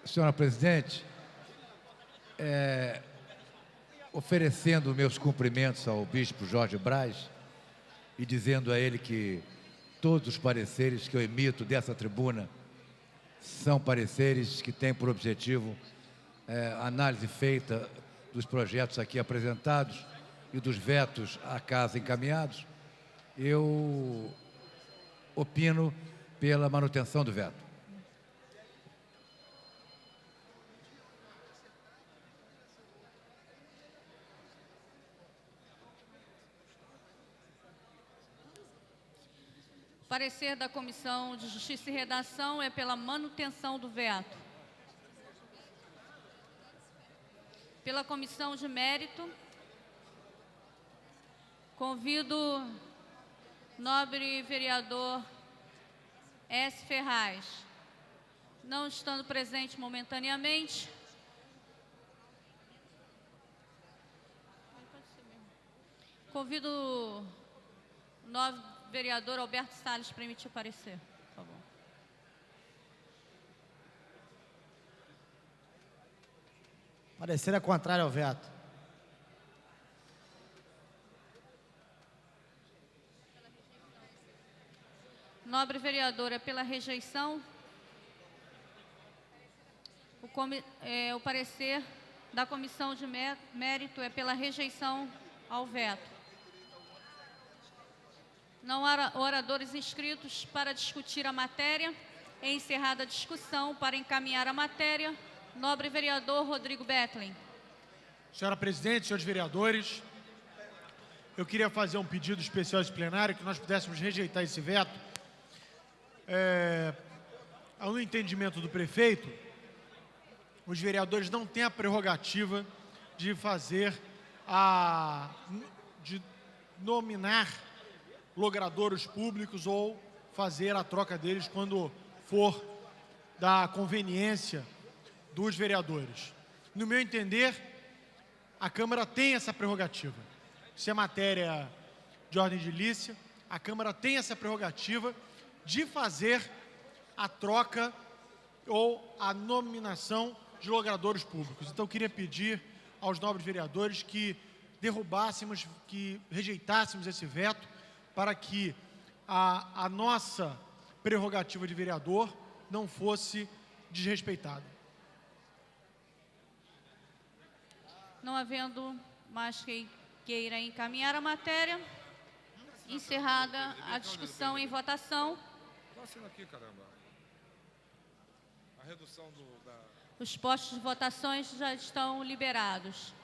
Senhora presidente, oferecendo meus cumprimentos ao bispo Jorge Braz e dizendo a ele que todos os pareceres que eu emito dessa tribuna são pareceres que têm por objetivo a análise feita dos projetos aqui apresentados e dos vetos à casa encaminhados, eu opino pela manutenção do veto. O parecer da Comissão de Justiça e Redação é pela manutenção do veto. Pela Comissão de Mérito, convido o nobre vereador S. Ferraz, não estando presente momentaneamente, convido o nobre vereador Alberto Salles para emitir o parecer, por favor. Parecer é contrário ao veto. Nobre vereador, é pela rejeição. O parecer da Comissão de Mérito é pela rejeição ao veto. Não há oradores inscritos para discutir a matéria. É encerrada a discussão. Para encaminhar a matéria, nobre vereador Rodrigo Bettelin. Senhora presidente, senhores vereadores, eu queria fazer um pedido especial esse plenário, que nós pudéssemos rejeitar esse veto. No entendimento do prefeito, os vereadores não têm a prerrogativa de de nominar logradouros públicos ou fazer a troca deles quando for da conveniência dos vereadores. No meu entender, a Câmara tem essa prerrogativa. Se é matéria de ordem edilícia, a Câmara tem essa prerrogativa de fazer a troca ou a nominação de logradouros públicos. Então, eu queria pedir aos nobres vereadores que derrubássemos, que rejeitássemos esse veto, para que a nossa prerrogativa de vereador não fosse desrespeitada. Não havendo mais quem queira encaminhar a matéria, encerrada a discussão em votação. Aqui, caramba. A redução Os postos de votações já estão liberados.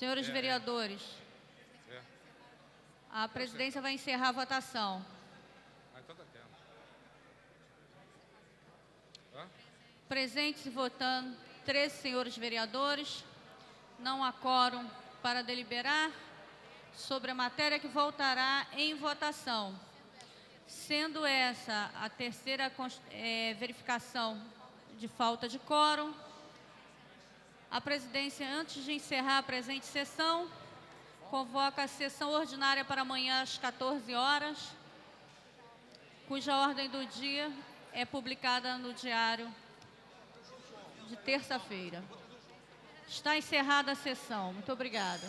Senhores vereadores, a presidência vai encerrar a votação. Presentes e votando 13 senhores vereadores. Não há quórum para deliberar sobre a matéria que voltará em votação. Sendo essa a terceira verificação de falta de quórum, a presidência, antes de encerrar a presente sessão, convoca a sessão ordinária para amanhã às 14 horas, cuja ordem do dia é publicada no diário de terça-feira. Está encerrada a sessão. Muito obrigada.